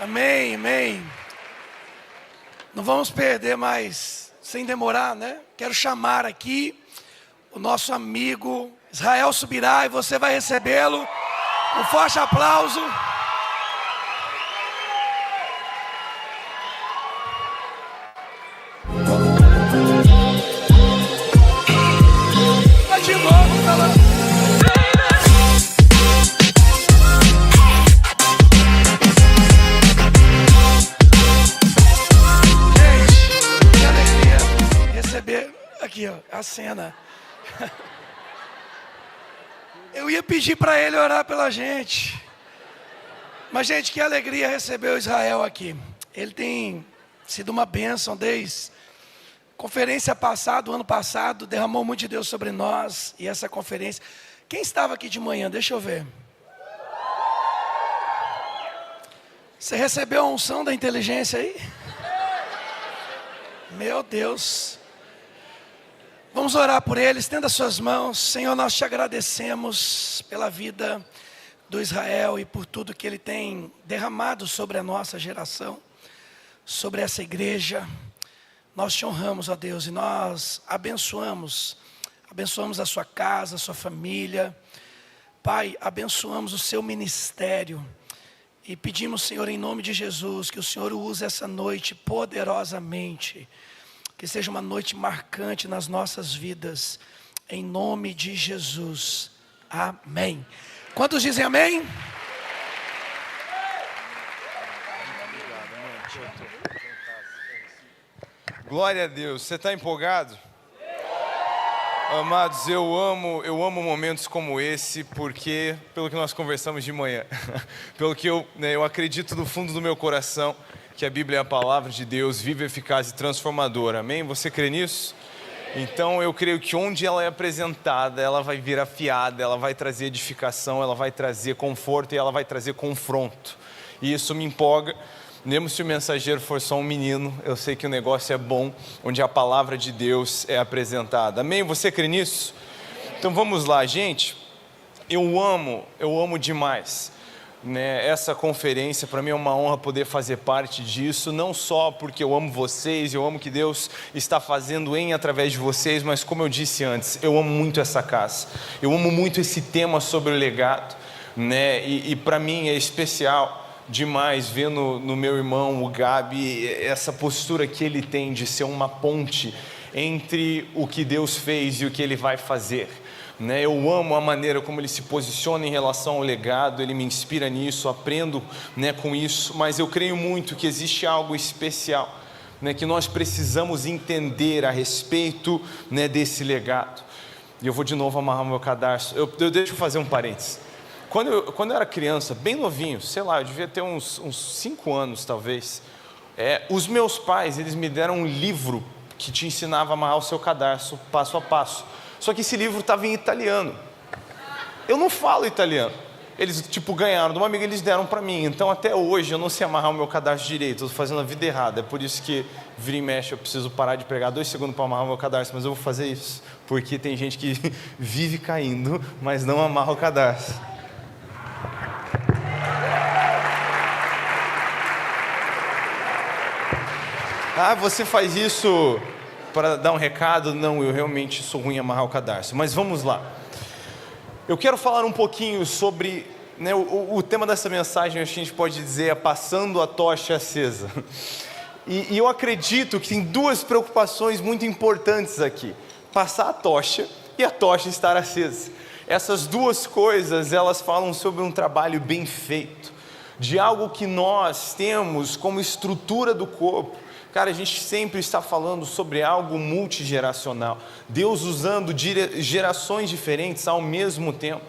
Amém, amém. Não vamos perder mais, sem demorar, né? Quero chamar aqui o nosso amigo Israel subirá e você vai recebê-lo. Um forte aplauso. Vai de novo, galera. Aqui, ó, a cena. Eu ia pedir para ele orar pela gente. Mas, gente, que alegria receber o Israel aqui. Ele tem sido uma bênção desde a conferência passada, o ano passado, derramou muito de Deus sobre nós. E essa conferência... Quem estava aqui de manhã? Deixa eu ver. Você recebeu a unção da inteligência aí? Meu Deus. Vamos orar por ele, estenda suas mãos. Senhor, nós te agradecemos pela vida do Israel e por tudo que ele tem derramado sobre a nossa geração, sobre essa igreja. Nós te honramos, ó Deus, e nós abençoamos a sua casa, a sua família. Pai, abençoamos o seu ministério e pedimos, Senhor, em nome de Jesus, que o Senhor o use essa noite poderosamente. Que seja uma noite marcante nas nossas vidas, em nome de Jesus, amém. Quantos dizem amém? Glória a Deus, você está empolgado? Amados, eu amo momentos como esse, porque, pelo que nós conversamos de manhã, pelo que eu acredito do fundo do meu coração, que a Bíblia é a palavra de Deus, viva, eficaz e transformadora, amém? Você crê nisso? Então eu creio que onde ela é apresentada, ela vai vir afiada, ela vai trazer edificação, ela vai trazer conforto e ela vai trazer confronto. E isso me empolga, mesmo se o mensageiro for só um menino, eu sei que o negócio é bom, onde a palavra de Deus é apresentada, amém? Você crê nisso? Então vamos lá, gente, eu amo demais. Essa conferência, para mim é uma honra poder fazer parte disso, não só porque eu amo vocês, eu amo o que Deus está fazendo em e através de vocês, mas como eu disse antes, eu amo muito essa casa, eu amo muito esse tema sobre o legado, e para mim é especial demais ver no meu irmão, o Gabi, essa postura que ele tem de ser uma ponte entre o que Deus fez e o que Ele vai fazer. Eu amo a maneira como ele se posiciona em relação ao legado, ele me inspira nisso, aprendo com isso, mas eu creio muito que existe algo especial, que nós precisamos entender a respeito desse legado. E eu vou de novo amarrar meu cadarço. Deixa eu fazer um parênteses. Quando eu era criança, bem novinho, sei lá, eu devia ter uns 5 anos talvez, os meus pais, eles me deram um livro que te ensinava a amarrar o seu cadarço passo a passo. Só que esse livro estava em italiano. Eu não falo italiano. Eles ganharam de uma amiga, eles deram para mim. Então até hoje eu não sei amarrar o meu cadarço direito. Eu estou fazendo a vida errada. É por isso que vira e mexe, eu preciso parar de pregar 2 segundos para amarrar o meu cadarço. Mas eu vou fazer isso, porque tem gente que vive caindo, mas não amarra o cadarço. Ah, você faz isso para dar um recado? Não, eu realmente sou ruim em amarrar o cadarço. Mas vamos lá. Eu quero falar um pouquinho sobre... o tema dessa mensagem, a gente pode dizer, é passando a tocha acesa. E eu acredito que tem 2 preocupações muito importantes aqui. Passar a tocha e a tocha estar acesa. Essas 2 coisas, elas falam sobre um trabalho bem feito. De algo que nós temos como estrutura do corpo. Cara, a gente sempre está falando sobre algo multigeracional. Deus usando gerações diferentes ao mesmo tempo.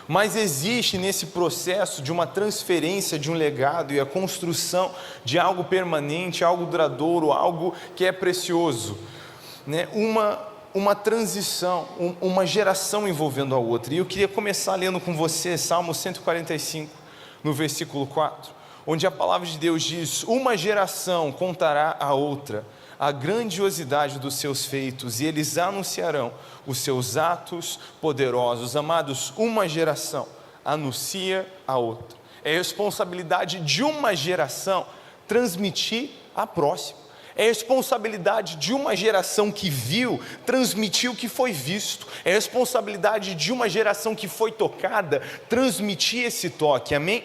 Mas existe nesse processo de uma transferência de um legado e a construção de algo permanente, algo duradouro, algo que é precioso. Uma transição, uma geração envolvendo a outra. E eu queria começar lendo com você Salmo 145, no versículo 4. Onde a palavra de Deus diz: uma geração contará à outra a grandiosidade dos seus feitos, e eles anunciarão os seus atos poderosos. Amados, uma geração anuncia a outra. É responsabilidade de uma geração transmitir à próxima. É responsabilidade de uma geração que viu, transmitir o que foi visto. É responsabilidade de uma geração que foi tocada, transmitir esse toque, amém?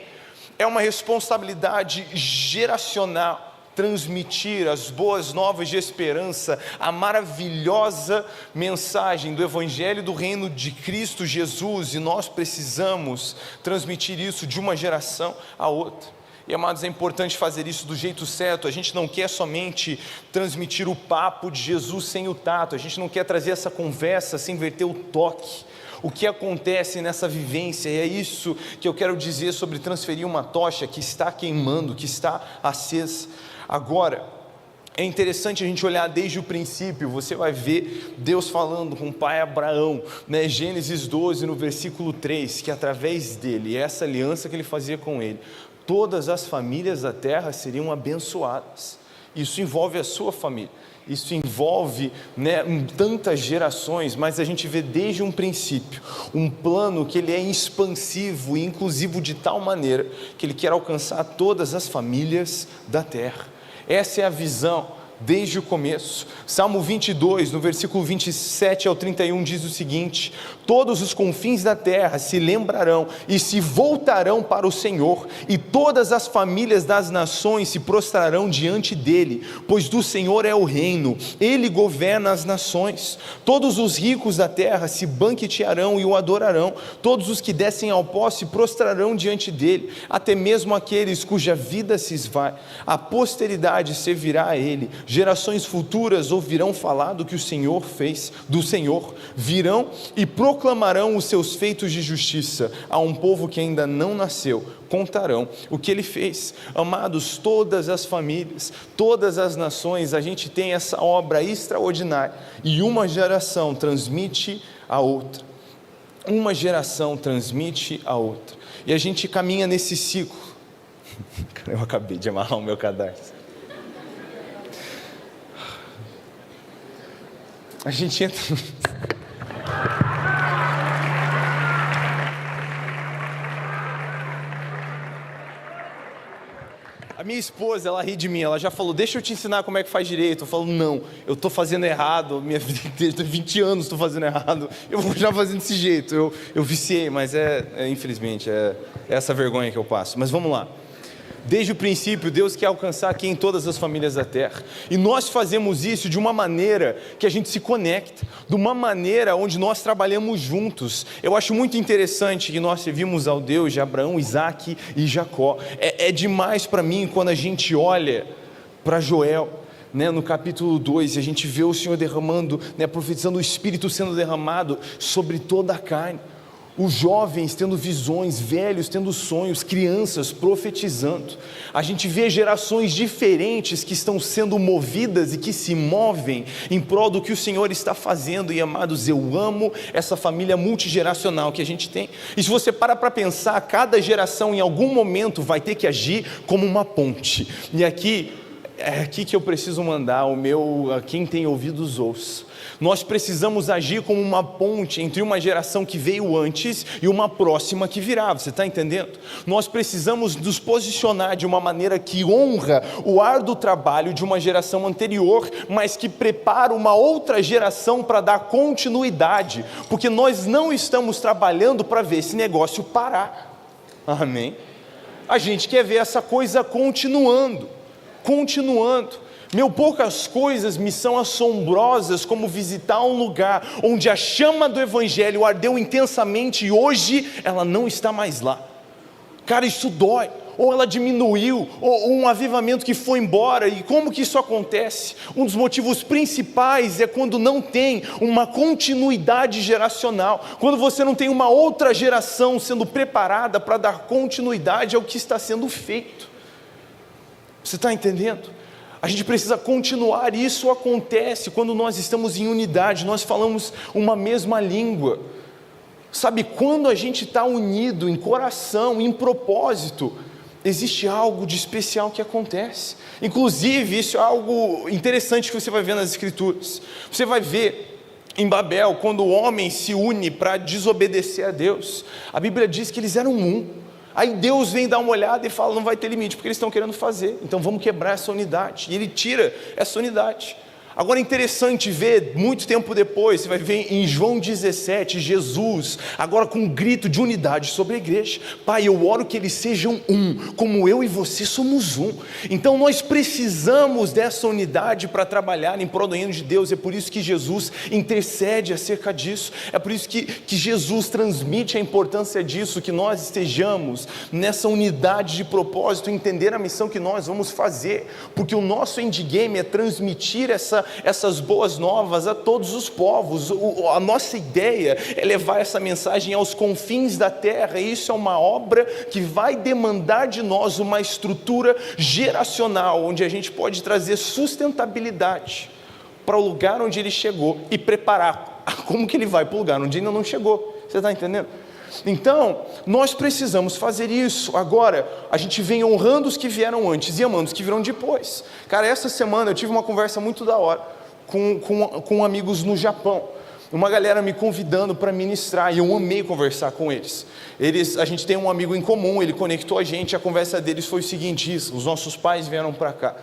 É uma responsabilidade geracional, transmitir as boas novas de esperança, a maravilhosa mensagem do Evangelho do Reino de Cristo Jesus, e nós precisamos transmitir isso de uma geração a outra. E amados, é importante fazer isso do jeito certo. A gente não quer somente transmitir o papo de Jesus sem o tato, a gente não quer trazer essa conversa sem verter o toque. O que acontece nessa vivência, e é isso que eu quero dizer sobre transferir uma tocha que está queimando, que está acesa. Agora, é interessante a gente olhar desde o princípio. Você vai ver Deus falando com o pai Abraão, né? Gênesis 12, no versículo 3, que através dele, essa aliança que ele fazia com ele, todas as famílias da terra seriam abençoadas. Isso envolve a sua família, isso envolve, né, tantas gerações, mas a gente vê desde um princípio, um plano que ele é expansivo e inclusivo de tal maneira, que ele quer alcançar todas as famílias da terra. Essa é a visão desde o começo. Salmo 22, no versículo 27 ao 31, diz o seguinte: todos os confins da terra se lembrarão e se voltarão para o Senhor, e todas as famílias das nações se prostrarão diante dele, pois do Senhor é o reino, ele governa as nações. Todos os ricos da terra se banquetearão e o adorarão, todos os que descem ao pó se prostrarão diante dele, até mesmo aqueles cuja vida se esvai. A posteridade servirá a ele, gerações futuras ouvirão falar do que o Senhor fez, do Senhor, virão e proclamarão os seus feitos de justiça. A um povo que ainda não nasceu, contarão o que ele fez. Amados, todas as famílias, todas as nações, a gente tem essa obra extraordinária, e uma geração transmite a outra. Uma geração transmite a outra, e a gente caminha nesse ciclo. Eu acabei de amarrar o meu cadarço. A gente entra... A minha esposa, ela ri de mim, ela já falou: deixa eu te ensinar como é que faz direito. Eu falo: não, eu estou fazendo errado, minha vida inteira, 20 anos estou fazendo errado, eu vou já fazendo desse jeito. Eu viciei, mas infelizmente, é essa vergonha que eu passo. Mas vamos lá. Desde o princípio, Deus quer alcançar aqui em todas as famílias da terra, e nós fazemos isso de uma maneira que a gente se conecta, de uma maneira onde nós trabalhamos juntos. Eu acho muito interessante que nós servimos ao Deus de Abraão, Isaac e Jacó. É demais para mim quando a gente olha para Joel, né, no capítulo 2, a gente vê o Senhor derramando, né, profetizando o Espírito sendo derramado sobre toda a carne. Os jovens tendo visões, velhos tendo sonhos, crianças profetizando. A gente vê gerações diferentes que estão sendo movidas e que se movem em prol do que o Senhor está fazendo. E amados, eu amo essa família multigeracional que a gente tem. E se você para pensar, cada geração em algum momento vai ter que agir como uma ponte. E aqui, é aqui que eu preciso mandar quem tem ouvidos ouça. Nós precisamos agir como uma ponte entre uma geração que veio antes e uma próxima que virá. Você está entendendo? Nós precisamos nos posicionar de uma maneira que honra o árduo trabalho de uma geração anterior, mas que prepara uma outra geração para dar continuidade, porque nós não estamos trabalhando para ver esse negócio parar. Amém? A gente quer ver essa coisa continuando. Poucas coisas me são assombrosas como visitar um lugar onde a chama do Evangelho ardeu intensamente e hoje ela não está mais lá. Cara, isso dói. Ou ela diminuiu, ou um avivamento que foi embora. E como que isso acontece? Um dos motivos principais é quando não tem uma continuidade geracional, quando você não tem uma outra geração sendo preparada para dar continuidade ao que está sendo feito. Você está entendendo? A gente precisa continuar, e isso acontece quando nós estamos em unidade, nós falamos uma mesma língua. Sabe, quando a gente está unido em coração, em propósito, existe algo de especial que acontece. Inclusive, isso é algo interessante que você vai ver nas Escrituras. Você vai ver em Babel, quando o homem se une para desobedecer a Deus, a Bíblia diz que eles eram um. Aí Deus vem dar uma olhada e fala, não vai ter limite, porque eles estão querendo fazer, então vamos quebrar essa unidade. E ele tira essa unidade. Agora é interessante ver, muito tempo depois, você vai ver em João 17, Jesus, agora com um grito de unidade sobre a igreja. Pai, eu oro que eles sejam um, como eu e você somos um. Então nós precisamos dessa unidade para trabalhar em prol do reino de Deus. É por isso que Jesus intercede acerca disso. É por isso que Jesus transmite a importância disso, que nós estejamos nessa unidade de propósito, entender a missão que nós vamos fazer. Porque o nosso endgame é transmitir essas boas novas a todos os povos. A nossa ideia é levar essa mensagem aos confins da terra, e isso é uma obra que vai demandar de nós uma estrutura geracional, onde a gente pode trazer sustentabilidade para o lugar onde ele chegou e preparar como que ele vai para o lugar onde ainda não chegou. Você está entendendo? Então, nós precisamos fazer isso. Agora, a gente vem honrando os que vieram antes e amando os que virão depois. Cara, essa semana eu tive uma conversa muito da hora com amigos no Japão. Uma galera me convidando para ministrar, e eu amei conversar com eles. A gente tem um amigo em comum, ele conectou a gente. A conversa deles foi o seguinte: os nossos pais vieram para cá.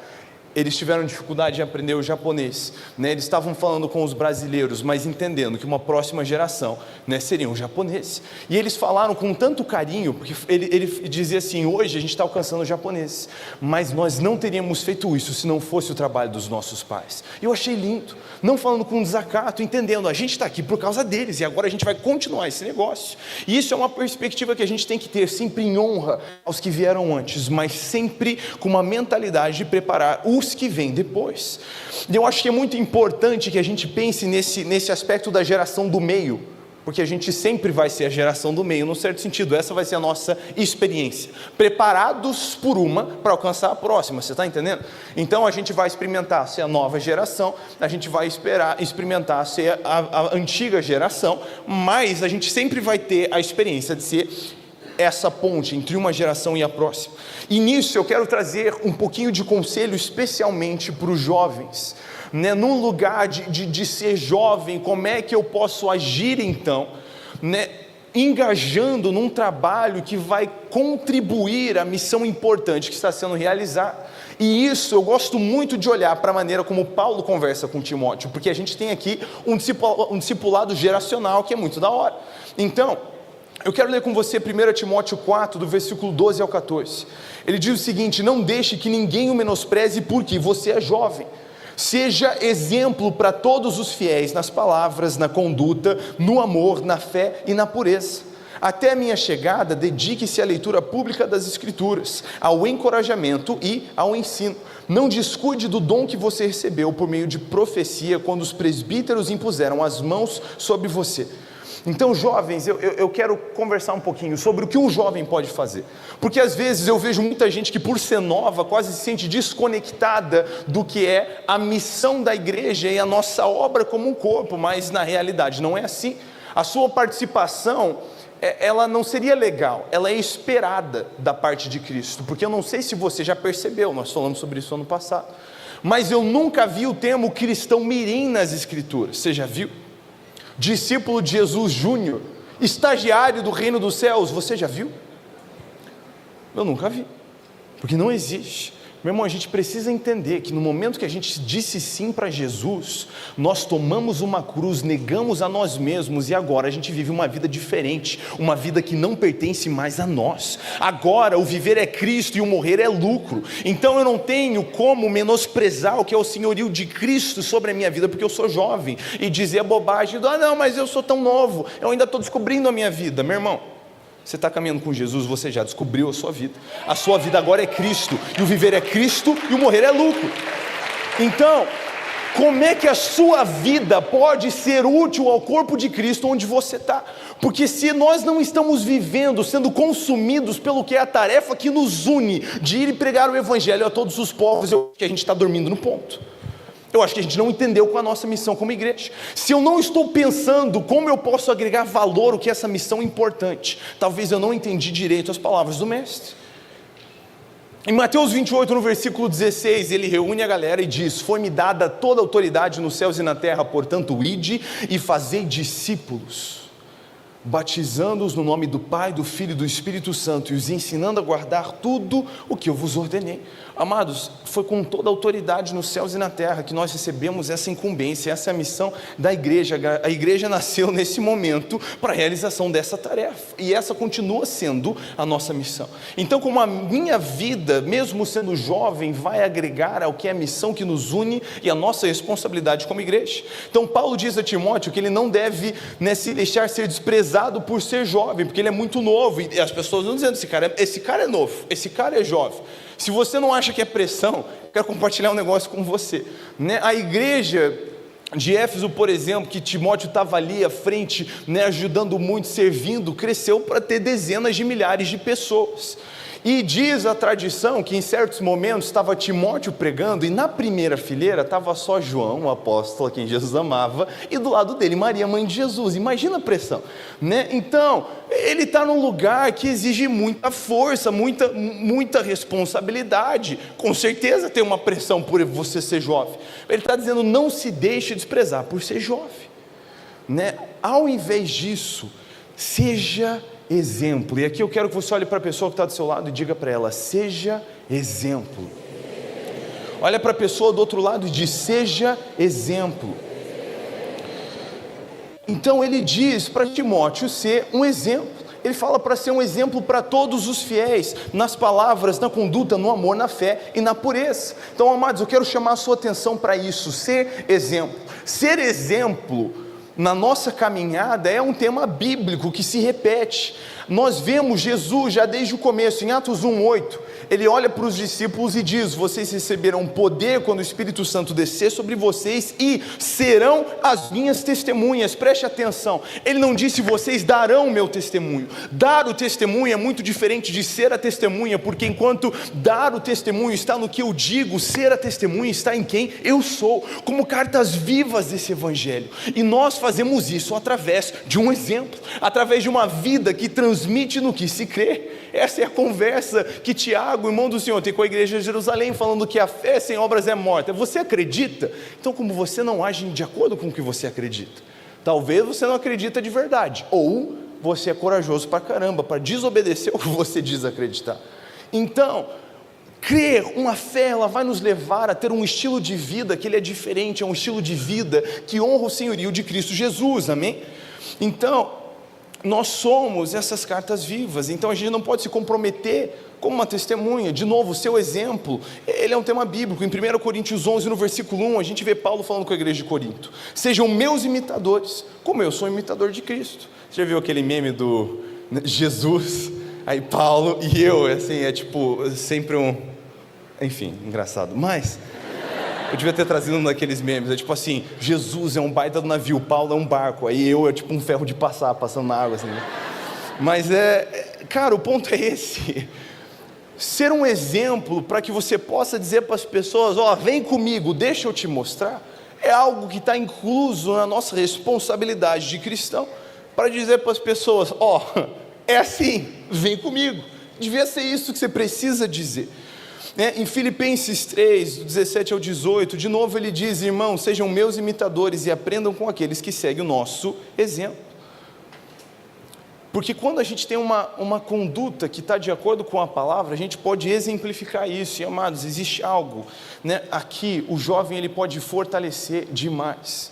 Eles tiveram dificuldade em aprender o japonês, né? Eles estavam falando com os brasileiros, mas entendendo que uma próxima geração, né, seriam japoneses. E eles falaram com tanto carinho, porque ele dizia assim: hoje a gente está alcançando os japoneses, mas nós não teríamos feito isso se não fosse o trabalho dos nossos pais. E eu achei lindo, não falando com desacato, entendendo, a gente está aqui por causa deles, e agora a gente vai continuar esse negócio. E isso é uma perspectiva que a gente tem que ter, sempre em honra aos que vieram antes, mas sempre com uma mentalidade de preparar os que vêm depois. E eu acho que é muito importante que a gente pense nesse aspecto da geração do meio, porque a gente sempre vai ser a geração do meio, num certo sentido. Essa vai ser a nossa experiência, preparados por uma para alcançar a próxima. Você está entendendo? Então a gente vai experimentar ser a nova geração, a gente vai experimentar ser a antiga geração, mas a gente sempre vai ter a experiência de ser essa ponte entre uma geração e a próxima. E nisso eu quero trazer um pouquinho de conselho, especialmente para os jovens, né? Num lugar de ser jovem, como é que eu posso agir então, né? Engajando num trabalho que vai contribuir à missão importante que está sendo realizada. E isso eu gosto muito de olhar para a maneira como Paulo conversa com Timóteo, porque a gente tem aqui um discipulado geracional que é muito da hora. Então, eu quero ler com você 1 Timóteo 4, do versículo 12 ao 14. Ele diz o seguinte: não deixe que ninguém o menospreze, porque você é jovem. Seja exemplo para todos os fiéis nas palavras, na conduta, no amor, na fé e na pureza. Até a minha chegada, dedique-se à leitura pública das Escrituras, ao encorajamento e ao ensino. Não descuide do dom que você recebeu por meio de profecia, quando os presbíteros impuseram as mãos sobre você. Então, jovens, eu quero conversar um pouquinho sobre o que um jovem pode fazer, porque às vezes eu vejo muita gente que, por ser nova, quase se sente desconectada do que é a missão da igreja e a nossa obra como um corpo, mas na realidade não é assim. A sua participação, ela não seria legal, ela é esperada da parte de Cristo, porque eu não sei se você já percebeu, nós falamos sobre isso ano passado, mas eu nunca vi o termo cristão mirim nas Escrituras. Você já viu? Discípulo de Jesus Júnior, estagiário do reino dos céus, você já viu? Eu nunca vi, porque não existe. Meu irmão, a gente precisa entender que no momento que a gente disse sim para Jesus, nós tomamos uma cruz, negamos a nós mesmos, e agora a gente vive uma vida diferente, uma vida que não pertence mais a nós. Agora o viver é Cristo e o morrer é lucro. Então eu não tenho como menosprezar o que é o senhorio de Cristo sobre a minha vida, porque eu sou jovem, e dizer a bobagem do: não, mas eu sou tão novo, eu ainda estou descobrindo a minha vida. Meu irmão, você está caminhando com Jesus, você já descobriu a sua vida agora é Cristo, e o viver é Cristo e o morrer é lucro. Então, como é que a sua vida pode ser útil ao corpo de Cristo onde você está? Porque se nós não estamos vivendo, sendo consumidos pelo que é a tarefa que nos une, de ir e pregar o evangelho a todos os povos, eu acho que a gente está dormindo no ponto. Eu acho que a gente não entendeu qual é a nossa missão como igreja. Se eu não estou pensando como eu posso agregar valor, o que é essa missão importante, talvez eu não entendi direito as palavras do mestre. Em Mateus 28, no versículo 16, ele reúne a galera e diz: foi-me dada toda a autoridade nos céus e na terra, portanto ide e fazei discípulos. batizando-os no nome do Pai, do Filho e do Espírito Santo, e os ensinando a guardar tudo o que eu vos ordenei. Amados, foi com toda a autoridade nos céus e na terra que nós recebemos essa incumbência, essa é a missão da igreja. A igreja nasceu nesse momento para a realização dessa tarefa, e essa continua sendo a nossa missão. Então, como a minha vida, mesmo sendo jovem, vai agregar ao que é a missão que nos une e a nossa responsabilidade como igreja. Então Paulo diz a Timóteo que ele não deve, se deixar ser desprezado por ser jovem, porque ele é muito novo, e as pessoas não dizendo, esse cara é novo, esse cara é jovem. Se você não acha que é pressão, eu quero compartilhar um negócio com você, A igreja de Éfeso, por exemplo, que Timóteo estava ali à frente, ajudando muito, servindo, cresceu para ter dezenas de milhares de pessoas. E diz a tradição que em certos momentos estava Timóteo pregando, e na primeira fileira estava só João, o apóstolo a quem Jesus amava, e do lado dele Maria, mãe de Jesus. Imagina a pressão, Então, ele está num lugar que exige muita força, muita responsabilidade. Com certeza tem uma pressão por você ser jovem. Ele está dizendo, não se deixe desprezar por ser jovem, Ao invés disso, seja exemplo. E aqui eu quero que você olhe para a pessoa que está do seu lado e diga para ela, seja exemplo. Olha para a pessoa do outro lado e diz, seja exemplo. Então ele diz para Timóteo ser um exemplo. Ele fala para ser um exemplo para todos os fiéis, nas palavras, na conduta, no amor, na fé e na pureza. Então, amados, eu quero chamar a sua atenção para isso, ser exemplo. Ser exemplo na nossa caminhada é um tema bíblico que se repete. Nós vemos Jesus já desde o começo, em Atos 1:8, ele olha para os discípulos e diz, vocês receberão poder quando o Espírito Santo descer sobre vocês e serão as minhas testemunhas. Preste atenção, ele não disse vocês darão meu testemunho. Dar o testemunho é muito diferente de ser a testemunha, porque enquanto dar o testemunho está no que eu digo, ser a testemunha está em quem eu sou, como cartas vivas desse evangelho. E nós fazemos isso através de um exemplo, através de uma vida que transmite no que se crê. Essa é a conversa que Tiago, irmão do Senhor, tem com a igreja de Jerusalém, falando que a fé sem obras é morta. Você acredita? Então, como você não age de acordo com o que você acredita, talvez você não acredita de verdade, ou você é corajoso pra caramba, para desobedecer o que você diz acreditar. Então, crer, uma fé, ela vai nos levar a ter um estilo de vida que ele é diferente, é um estilo de vida que honra o senhorio de Cristo Jesus, amém? Então, nós somos essas cartas vivas, então a gente não pode se comprometer como uma testemunha. De novo, o seu exemplo, ele é um tema bíblico. Em 1 Coríntios 11, no versículo 1, a gente vê Paulo falando com a igreja de Corinto, sejam meus imitadores, como eu sou imitador de Cristo. Você já viu aquele meme do Jesus, aí Paulo e eu, assim, é tipo, sempre enfim, engraçado, mas eu devia ter trazido um daqueles memes, é tipo assim, Jesus é um baita do navio, Paulo é um barco, aí eu é tipo um ferro de passar, passando na água assim, Mas cara, o ponto é esse, ser um exemplo para que você possa dizer para as pessoas, vem comigo, deixa eu te mostrar, é algo que está incluso na nossa responsabilidade de cristão, para dizer para as pessoas, é assim, vem comigo, devia ser isso que você precisa dizer. Em Filipenses 3, do 17 ao 18, de novo ele diz, irmãos, sejam meus imitadores e aprendam com aqueles que seguem o nosso exemplo. Porque quando a gente tem uma conduta que está de acordo com a palavra, a gente pode exemplificar isso. E amados, existe algo, aqui o jovem ele pode fortalecer demais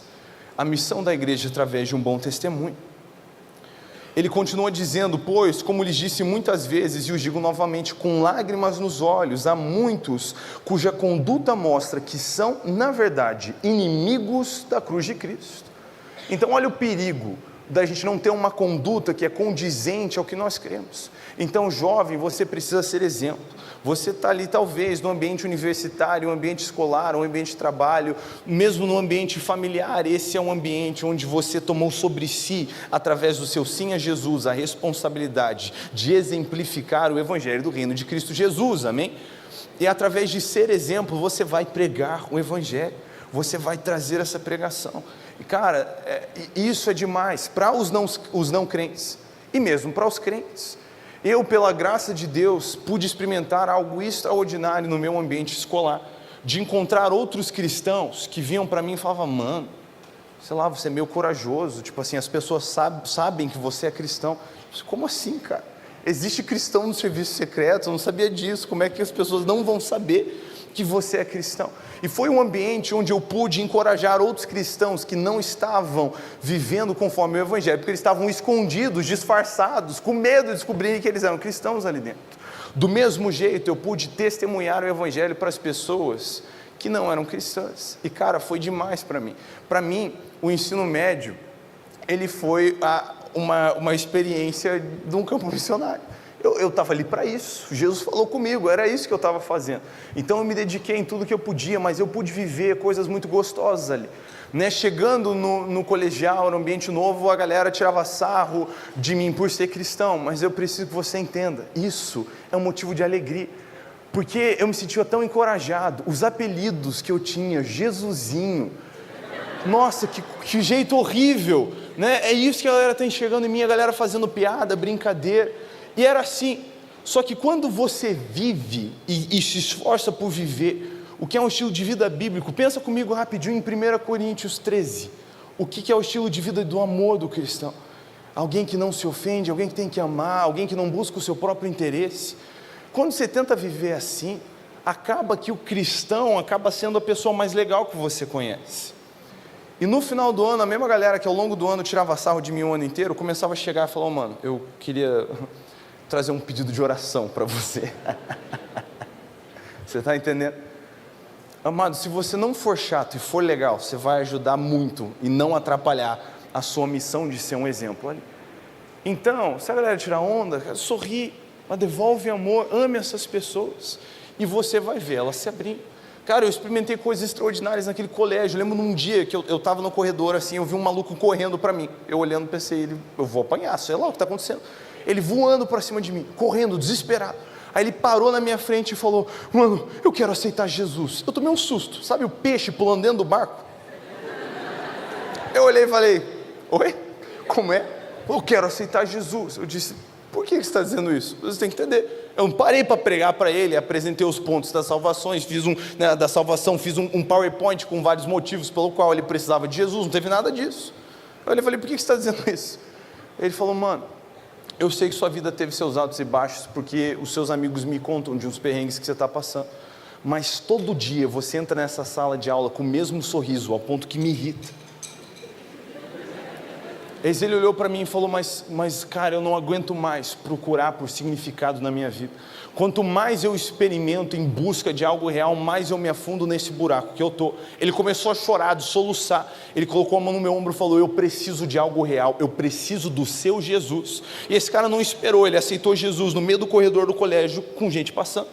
a missão da igreja através de um bom testemunho. Ele continua dizendo, pois, como lhes disse muitas vezes, e os digo novamente, com lágrimas nos olhos, há muitos cuja conduta mostra que são, na verdade, inimigos da cruz de Cristo. Então, olha o perigo da gente não ter uma conduta que é condizente ao que nós cremos. Então, jovem, você precisa ser exemplo. Você está ali talvez no ambiente universitário, no ambiente escolar, no ambiente de trabalho, mesmo no ambiente familiar. Esse é um ambiente onde você tomou sobre si, através do seu sim a Jesus, a responsabilidade de exemplificar o evangelho do reino de Cristo Jesus, amém? E através de ser exemplo, você vai pregar o evangelho, você vai trazer essa pregação. E cara, isso é demais para os não crentes e mesmo para os crentes. Eu, pela graça de Deus, pude experimentar algo extraordinário no meu ambiente escolar, de encontrar outros cristãos que vinham para mim e falavam, mano, sei lá, você é meio corajoso, tipo assim, as pessoas sabem que você é cristão. Como assim, cara? Existe cristão no serviço secreto, eu não sabia disso. Como é que as pessoas não vão saber que você é cristão? E foi um ambiente onde eu pude encorajar outros cristãos que não estavam vivendo conforme o evangelho, porque eles estavam escondidos, disfarçados, com medo de descobrirem que eles eram cristãos ali dentro. Do mesmo jeito, eu pude testemunhar o evangelho para as pessoas que não eram cristãs. E cara, foi demais para mim. Para mim, o ensino médio, ele foi uma experiência de um campo missionário. Eu estava ali para isso, Jesus falou comigo, era isso que eu estava fazendo. Então eu me dediquei em tudo que eu podia, mas eu pude viver coisas muito gostosas ali, né? Chegando no colegial, no ambiente novo, a galera tirava sarro de mim por ser cristão, mas eu preciso que você entenda, isso é um motivo de alegria, porque eu me sentia tão encorajado. Os apelidos que eu tinha, Jesusinho, nossa, que jeito horrível, né? É isso que a galera está enxergando em mim, a galera fazendo piada, brincadeira, e era assim. Só que quando você vive e se esforça por viver o que é um estilo de vida bíblico, pensa comigo rapidinho em 1 Coríntios 13, o que é o estilo de vida do amor do cristão? Alguém que não se ofende, alguém que tem que amar, alguém que não busca o seu próprio interesse. Quando você tenta viver assim, acaba que o cristão acaba sendo a pessoa mais legal que você conhece. E no final do ano, a mesma galera que ao longo do ano tirava sarro de mim o ano inteiro, começava a chegar e falar: oh, mano, eu queria trazer um pedido de oração para você. Você está entendendo? Amado, se você não for chato e for legal, você vai ajudar muito e não atrapalhar a sua missão de ser um exemplo ali. Então, se a galera tirar onda, sorri, mas devolve amor, ame essas pessoas, e você vai ver elas se abrindo. Cara, eu experimentei coisas extraordinárias naquele colégio. Eu lembro num dia que eu estava no corredor assim, eu vi um maluco correndo para mim. Eu olhando, pensei, eu vou apanhar, sei lá o que está acontecendo. Ele voando para cima de mim, correndo, desesperado. Aí ele parou na minha frente e falou: mano, eu quero aceitar Jesus. Eu tomei um susto, sabe o peixe pulando dentro do barco? Eu olhei e falei: oi? Como é? Eu quero aceitar Jesus. Eu disse: por que você está dizendo isso? Você tem que entender. Eu não parei para pregar para ele, apresentei os pontos das salvações, fiz um PowerPoint com vários motivos pelo qual ele precisava de Jesus, não teve nada disso. Eu falei: por que você está dizendo isso? Ele falou: mano, eu sei que sua vida teve seus altos e baixos, porque os seus amigos me contam de uns perrengues que você está passando, mas todo dia você entra nessa sala de aula com o mesmo sorriso, ao ponto que me irrita. Ele olhou para mim e falou: mas cara, eu não aguento mais procurar por significado na minha vida. Quanto mais eu experimento em busca de algo real, mais eu me afundo nesse buraco que eu estou. Ele começou a chorar, de soluçar. Ele colocou a mão no meu ombro e falou: eu preciso de algo real, eu preciso do seu Jesus. E esse cara não esperou, ele aceitou Jesus no meio do corredor do colégio, com gente passando.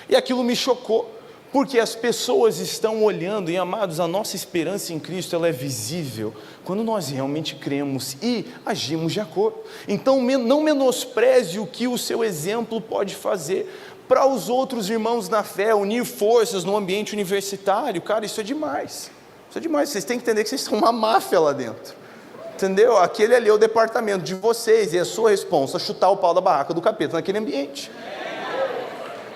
E aquilo me chocou, porque as pessoas estão olhando, e amados, a nossa esperança em Cristo, ela é visível quando nós realmente cremos e agimos de acordo. Então não menospreze o que o seu exemplo pode fazer para os outros irmãos na fé, unir forças no ambiente universitário. Cara, isso é demais, isso é demais. Vocês têm que entender que vocês são uma máfia lá dentro, entendeu? Aquele ali é o departamento de vocês, e é a sua responsa chutar o pau da barraca do capeta naquele ambiente.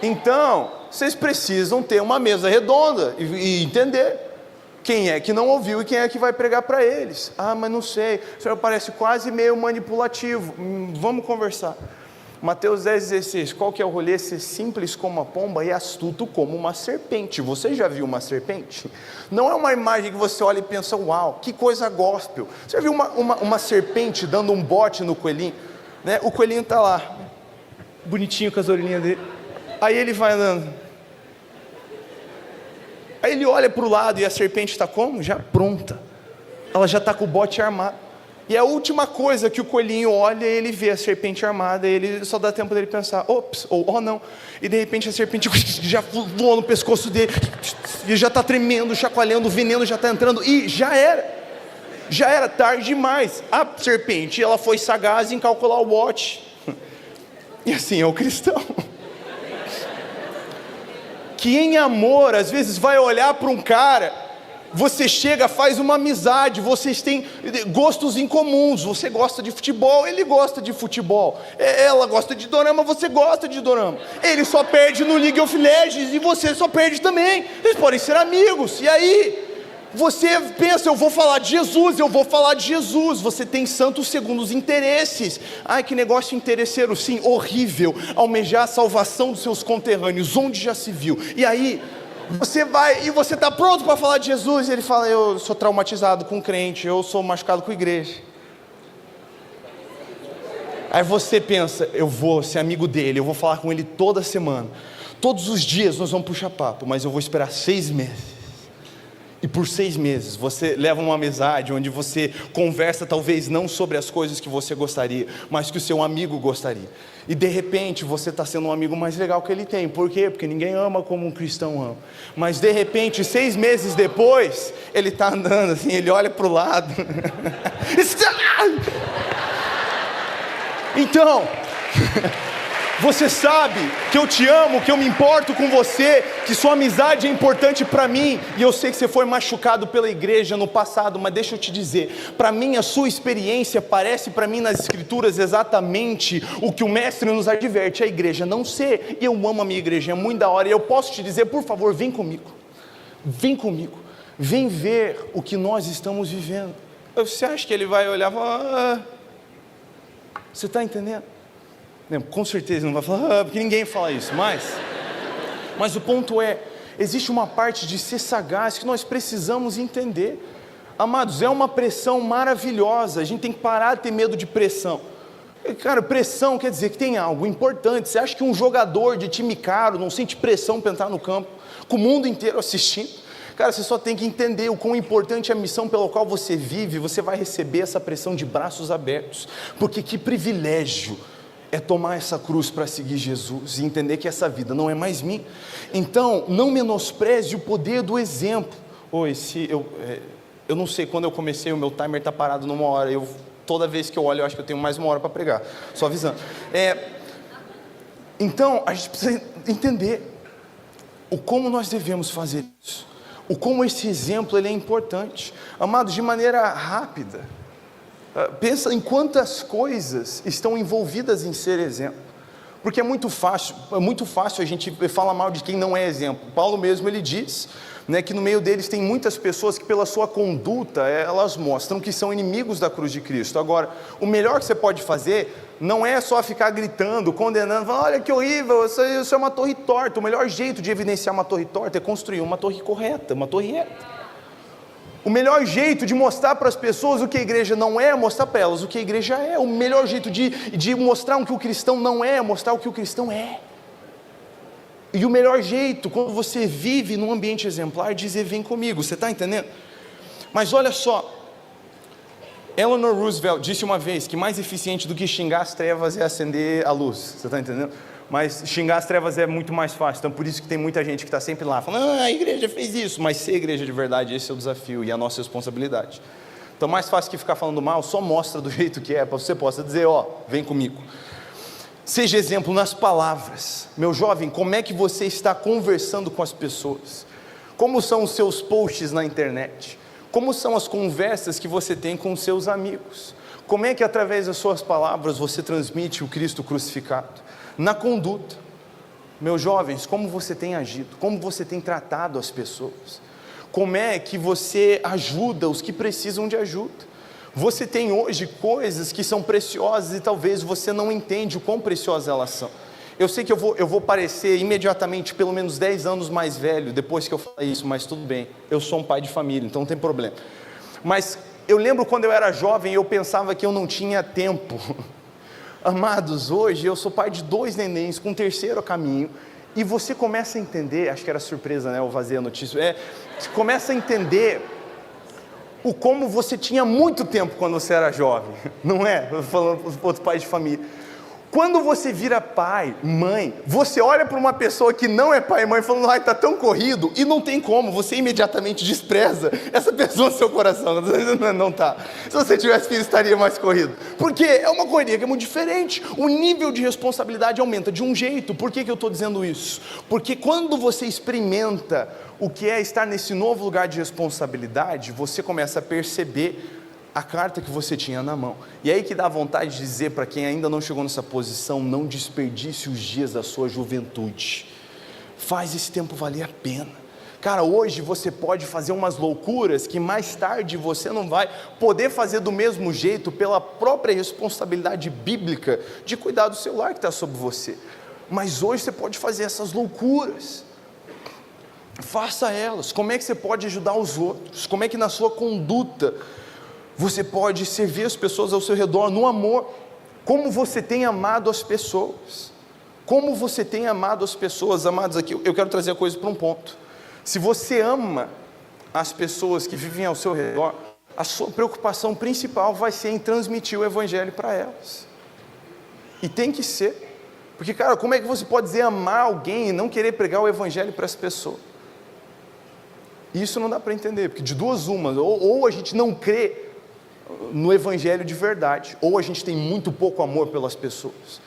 Então, vocês precisam ter uma mesa redonda e entender quem é que não ouviu e quem é que vai pregar para eles. Ah, mas não sei, o senhor parece quase meio manipulativo. Vamos conversar. Mateus 10,16, qual que é o rolê? Ser simples como a pomba e astuto como uma serpente. Você já viu uma serpente? Não é uma imagem que você olha e pensa: uau, que coisa gospel. Você já viu uma serpente dando um bote no coelhinho? Né? O coelhinho está lá, bonitinho com as orelhinhas dele. Aí ele vai andando. Aí ele olha para o lado e a serpente está como? Já pronta. Ela já está com o bote armado. E a última coisa que o coelhinho olha, ele vê a serpente armada, e ele só dá tempo dele pensar: ops, ou oh não. E de repente a serpente já voou no pescoço dele, ele já está tremendo, chacoalhando, o veneno já está entrando, e já era tarde demais. A serpente, ela foi sagaz em calcular o bote. E assim é o cristão, que em amor, às vezes vai olhar para um cara, você chega, faz uma amizade, vocês têm gostos em comuns, você gosta de futebol, ele gosta de futebol, ela gosta de dorama, você gosta de dorama, ele só perde no League of Legends e você só perde também, eles podem ser amigos, e aí? Você pensa, eu vou falar de Jesus, eu vou falar de Jesus. Você tem santos segundo os interesses. Ai, que negócio interesseiro, sim, horrível. Almejar a salvação dos seus conterrâneos, onde já se viu. E aí, você vai e você está pronto para falar de Jesus. E ele fala, eu sou traumatizado com crente, eu sou machucado com igreja. Aí você pensa, eu vou ser amigo dele, eu vou falar com ele toda semana. Todos os dias nós vamos puxar papo, mas eu vou esperar 6 meses. E por 6 meses você leva uma amizade onde você conversa talvez não sobre as coisas que você gostaria, mas que o seu amigo gostaria. E de repente você está sendo um amigo mais legal que ele tem. Por quê? Porque ninguém ama como um cristão ama. Mas de repente, 6 meses depois, ele está andando assim, ele olha para o lado. Então... Você sabe que eu te amo, que eu me importo com você, que sua amizade é importante para mim. E eu sei que você foi machucado pela igreja no passado, mas deixa eu te dizer, para mim a sua experiência parece para mim nas escrituras exatamente o que o mestre nos adverte, a igreja não ser. E eu amo a minha igreja, é muito da hora. E eu posso te dizer, por favor, vem comigo, vem ver o que nós estamos vivendo. Você acha que ele vai olhar e falar, você está entendendo? Com certeza não vai falar, porque ninguém fala isso, mas o ponto é, existe uma parte de ser sagaz que nós precisamos entender. Amados, é uma pressão maravilhosa, a gente tem que parar de ter medo de pressão. Cara, pressão quer dizer que tem algo importante. Você acha que um jogador de time caro não sente pressão para entrar no campo, com o mundo inteiro assistindo? Cara, você só tem que entender o quão importante é a missão pela qual você vive. Você vai receber essa pressão de braços abertos, porque que privilégio é tomar essa cruz para seguir Jesus e entender que essa vida não é mais minha. Então, não menospreze o poder do exemplo. Eu não sei, quando eu comecei, o meu timer está parado numa hora. Toda vez que eu olho, eu acho que eu tenho mais 1 hora para pregar. Só avisando. Então, a gente precisa entender o como nós devemos fazer isso. O como esse exemplo ele é importante. Amados, de maneira rápida. Pensa em quantas coisas estão envolvidas em ser exemplo, porque é muito fácil a gente falar mal de quem não é exemplo. Paulo mesmo ele diz, né, que no meio deles tem muitas pessoas que pela sua conduta, elas mostram que são inimigos da cruz de Cristo. Agora, o melhor que você pode fazer, não é só ficar gritando, condenando, falando, olha que horrível, isso é uma torre torta. O melhor jeito de evidenciar uma torre torta é construir uma torre correta, uma torre reta. O melhor jeito de mostrar para as pessoas o que a igreja não é mostrar para elas o que a igreja é. O melhor jeito de mostrar o que o cristão não é mostrar o que o cristão é. E o melhor jeito, quando você vive num ambiente exemplar, é dizer, vem comigo, você está entendendo? Mas olha só, Eleanor Roosevelt disse uma vez que mais eficiente do que xingar as trevas é acender a luz, você está entendendo? Mas xingar as trevas é muito mais fácil, então por isso que tem muita gente que está sempre lá, falando, a igreja fez isso, mas ser igreja de verdade, esse é o desafio e a nossa responsabilidade. Então mais fácil que ficar falando mal, só mostra do jeito que é, para você possa dizer, vem comigo. Seja exemplo nas palavras. Meu jovem, como é que você está conversando com as pessoas? Como são os seus posts na internet? Como são as conversas que você tem com os seus amigos? Como é que através das suas palavras você transmite o Cristo crucificado? Na conduta, meus jovens, como você tem agido, como você tem tratado as pessoas, como é que você ajuda os que precisam de ajuda? Você tem hoje coisas que são preciosas e talvez você não entende o quão preciosas elas são. Eu sei que eu vou parecer imediatamente pelo menos 10 anos mais velho depois que eu falar isso, mas tudo bem, eu sou um pai de família, então não tem problema. Mas eu lembro quando eu era jovem, eu pensava que eu não tinha tempo. Amados, hoje eu sou pai de 2 nenéns, com um 3º a caminho, e você começa a entender, acho que era surpresa, né, eu vazei a notícia, você começa a entender o como você tinha muito tempo quando você era jovem, não é? Falando para os outros pais de família. Quando você vira pai, mãe, você olha para uma pessoa que não é pai e mãe falando, está tão corrido, e não tem como, você imediatamente despreza essa pessoa no seu coração, não está. Se você tivesse filho, estaria mais corrido. Porque é uma correria que é muito diferente, o nível de responsabilidade aumenta de um jeito. Por que eu estou dizendo isso? Porque quando você experimenta o que é estar nesse novo lugar de responsabilidade, você começa a perceber a carta que você tinha na mão. E aí que dá vontade de dizer para quem ainda não chegou nessa posição, não desperdice os dias da sua juventude. Faz esse tempo valer a pena. Cara, hoje você pode fazer umas loucuras que mais tarde você não vai poder fazer do mesmo jeito pela própria responsabilidade bíblica de cuidar do celular que está sobre você. Mas hoje você pode fazer essas loucuras. Faça elas. Como é que você pode ajudar os outros? Como é que na sua conduta você pode servir as pessoas ao seu redor no amor? Como você tem amado as pessoas? Como você tem amado as pessoas? Amados, aqui eu quero trazer a coisa para um ponto. Se você ama as pessoas que vivem ao seu redor, a sua preocupação principal vai ser em transmitir o Evangelho para elas. E tem que ser. Porque, cara, como é que você pode dizer amar alguém e não querer pregar o Evangelho para essa pessoa? Isso não dá para entender, porque de duas umas, ou a gente não crê no Evangelho de verdade, ou a gente tem muito pouco amor pelas pessoas.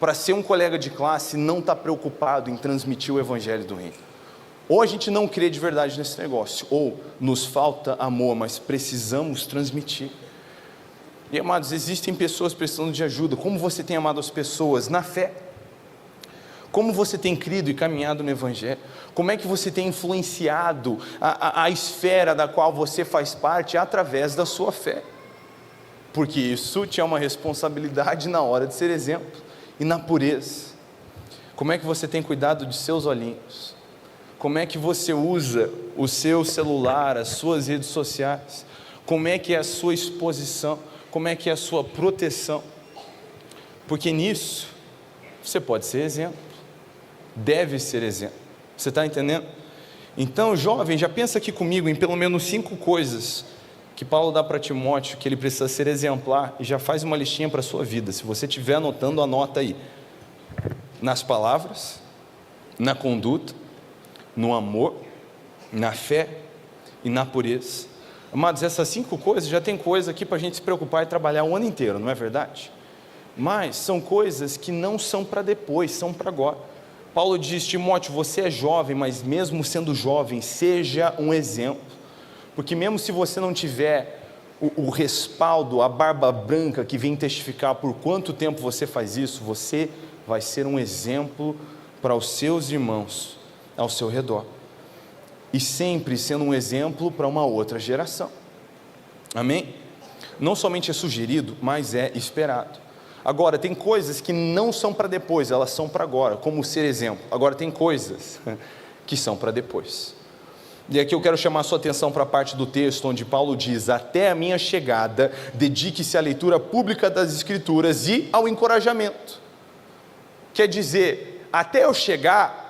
Para ser um colega de classe, não está preocupado em transmitir o Evangelho do Reino. Ou a gente não crê de verdade nesse negócio, ou nos falta amor, mas precisamos transmitir. E amados, existem pessoas precisando de ajuda. Como você tem amado as pessoas na fé? Como você tem crido e caminhado no Evangelho? Como é que você tem influenciado a esfera da qual você faz parte através da sua fé? Porque isso te é uma responsabilidade na hora de ser exemplo e na pureza. Como é que você tem cuidado de seus olhinhos? Como é que você usa o seu celular, as suas redes sociais? Como é que é a sua exposição? Como é que é a sua proteção? Porque nisso você pode ser exemplo, deve ser exemplo. Você está entendendo? Então, jovem, já pensa aqui comigo em pelo menos 5 coisas que Paulo dá para Timóteo, que ele precisa ser exemplar, e já faz uma listinha para a sua vida. Se você estiver anotando, anota aí. Nas palavras, na conduta, no amor, na fé e na pureza. Amados, essas 5 coisas, já tem coisa aqui para a gente se preocupar e trabalhar o ano inteiro, não é verdade? Mas são coisas que não são para depois, são para agora. Paulo diz: Timóteo, você é jovem, mas mesmo sendo jovem, seja um exemplo. Porque mesmo se você não tiver o respaldo, a barba branca que vem testificar por quanto tempo você faz isso, você vai ser um exemplo para os seus irmãos ao seu redor. E sempre sendo um exemplo para uma outra geração. Amém? Não somente é sugerido, mas é esperado. Agora, tem coisas que não são para depois, elas são para agora, como ser exemplo. Agora, tem coisas que são para depois. E aqui eu quero chamar a sua atenção para a parte do texto onde Paulo diz: até a minha chegada, dedique-se à leitura pública das Escrituras e ao encorajamento. Quer dizer, até eu chegar,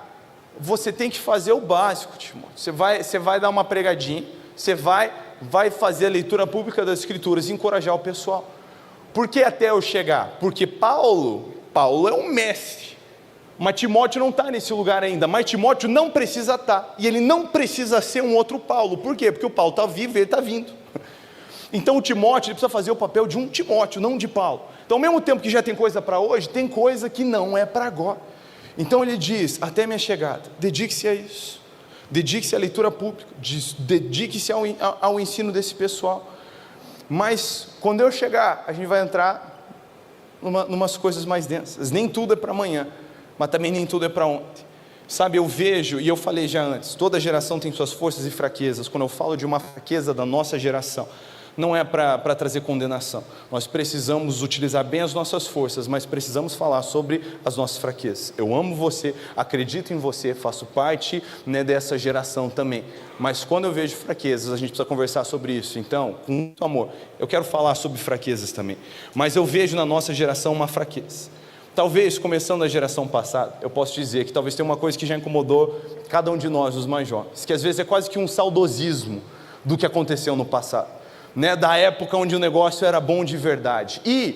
você tem que fazer o básico, Timóteo. Você vai dar uma pregadinha, você vai fazer a leitura pública das Escrituras e encorajar o pessoal. Por que até eu chegar? Porque Paulo é um mestre, mas Timóteo não está nesse lugar ainda, mas Timóteo não precisa estar, e ele não precisa ser um outro Paulo. Por quê? Porque o Paulo está vivo e ele está vindo. Então o Timóteo, ele precisa fazer o papel de um Timóteo, não de Paulo. Então, ao mesmo tempo que já tem coisa para hoje, tem coisa que não é para agora. Então ele diz: até minha chegada, dedique-se a isso, dedique-se à leitura pública, dedique-se ao ensino desse pessoal. Mas quando eu chegar, a gente vai entrar numas coisas mais densas. Nem tudo é para amanhã, mas também nem tudo é para ontem. Sabe, eu vejo, e eu falei já antes, toda geração tem suas forças e fraquezas. Quando eu falo de uma fraqueza da nossa geração, não é para trazer condenação. Nós precisamos utilizar bem as nossas forças, mas precisamos falar sobre as nossas fraquezas. Eu amo você, acredito em você, faço parte, né, dessa geração também. Mas quando eu vejo fraquezas, a gente precisa conversar sobre isso. Então, com muito amor, eu quero falar sobre fraquezas também. Mas eu vejo na nossa geração uma fraqueza. Talvez, começando a geração passada, eu posso dizer que talvez tenha uma coisa que já incomodou cada um de nós, os mais jovens, que às vezes é quase que um saudosismo do que aconteceu no passado. Né, da época onde o negócio era bom de verdade. E,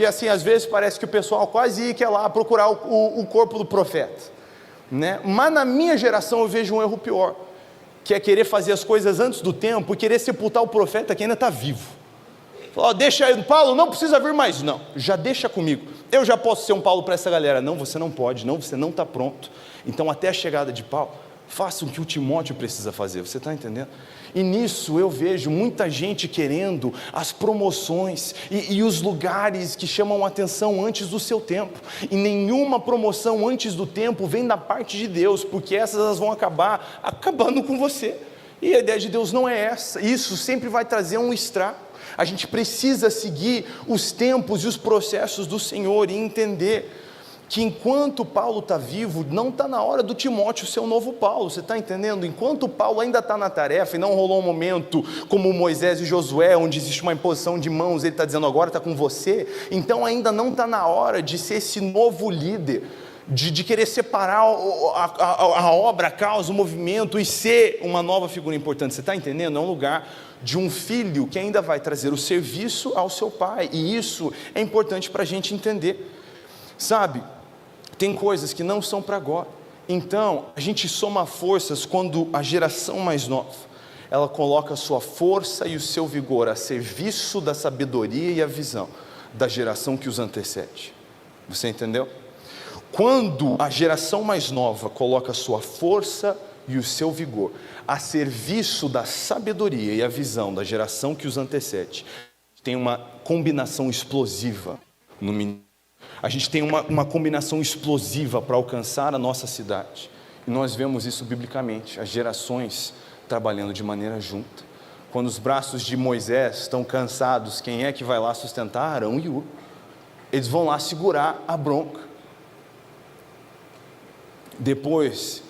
assim, às vezes parece que o pessoal quase quer lá procurar o corpo do profeta. Né? Mas na minha geração eu vejo um erro pior, que é querer fazer as coisas antes do tempo e querer sepultar o profeta que ainda está vivo. Deixa aí, Paulo, não precisa vir mais. Não, já deixa comigo. Eu já posso ser um Paulo para essa galera. Não, você não pode, não, você não está pronto. Então, até a chegada de Paulo, Faça o que o Timóteo precisa fazer, você está entendendo? E nisso eu vejo muita gente querendo as promoções e os lugares que chamam a atenção antes do seu tempo. E nenhuma promoção antes do tempo vem da parte de Deus, porque essas elas vão acabar acabando com você. E a ideia de Deus não é essa. Isso sempre vai trazer um estrago. A gente precisa seguir os tempos e os processos do Senhor e entender que enquanto Paulo está vivo, não está na hora do Timóteo ser o novo Paulo, você está entendendo? Enquanto Paulo ainda está na tarefa e não rolou um momento como Moisés e Josué, onde existe uma imposição de mãos, ele está dizendo agora está com você, então ainda não está na hora de ser esse novo líder, de querer separar a obra, a causa, o movimento e ser uma nova figura importante, você está entendendo? É um lugar de um filho que ainda vai trazer o serviço ao seu pai, e isso é importante para a gente entender, sabe? Tem coisas que não são para agora, então a gente soma forças quando a geração mais nova, ela coloca a sua força e o seu vigor a serviço da sabedoria e a visão da geração que os antecede, você entendeu? Quando a geração mais nova coloca a sua força e o seu vigor a serviço da sabedoria e a visão da geração que os antecede, tem uma combinação explosiva no ministério. A gente tem uma combinação explosiva para alcançar a nossa cidade. E nós vemos isso biblicamente, as gerações trabalhando de maneira junta. Quando os braços de Moisés estão cansados, quem é que vai lá sustentar? Arão e Hur. Eles vão lá segurar a bronca. Depois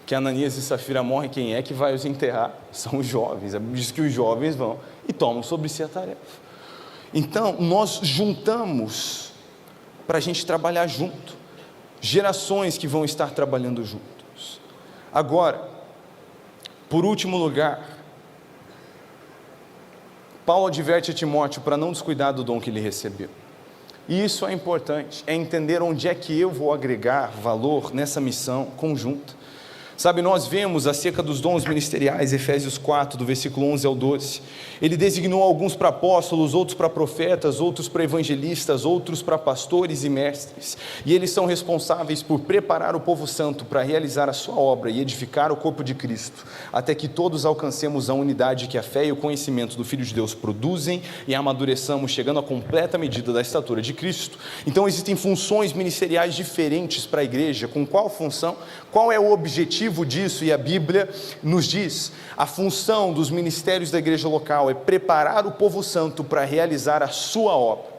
que Ananias e Safira morrem, quem é que vai os enterrar? São os jovens. Diz que os jovens vão e tomam sobre si a tarefa. Então, nós juntamos para a gente trabalhar junto, gerações que vão estar trabalhando juntos. Agora, por último lugar, Paulo adverte a Timóteo para não descuidar do dom que ele recebeu, e isso é importante, é entender onde é que eu vou agregar valor nessa missão conjunta. Sabe, nós vemos acerca dos dons ministeriais, Efésios 4, do versículo 11 ao 12, ele designou alguns para apóstolos, outros para profetas, outros para evangelistas, outros para pastores e mestres, e eles são responsáveis por preparar o povo santo para realizar a sua obra e edificar o corpo de Cristo, até que todos alcancemos a unidade que a fé e o conhecimento do Filho de Deus produzem e amadureçamos, chegando à completa medida da estatura de Cristo. Então existem funções ministeriais diferentes para a igreja. Com qual função? Qual é o objetivo disso? E a Bíblia nos diz: a função dos ministérios da igreja local é preparar o povo santo para realizar a sua obra.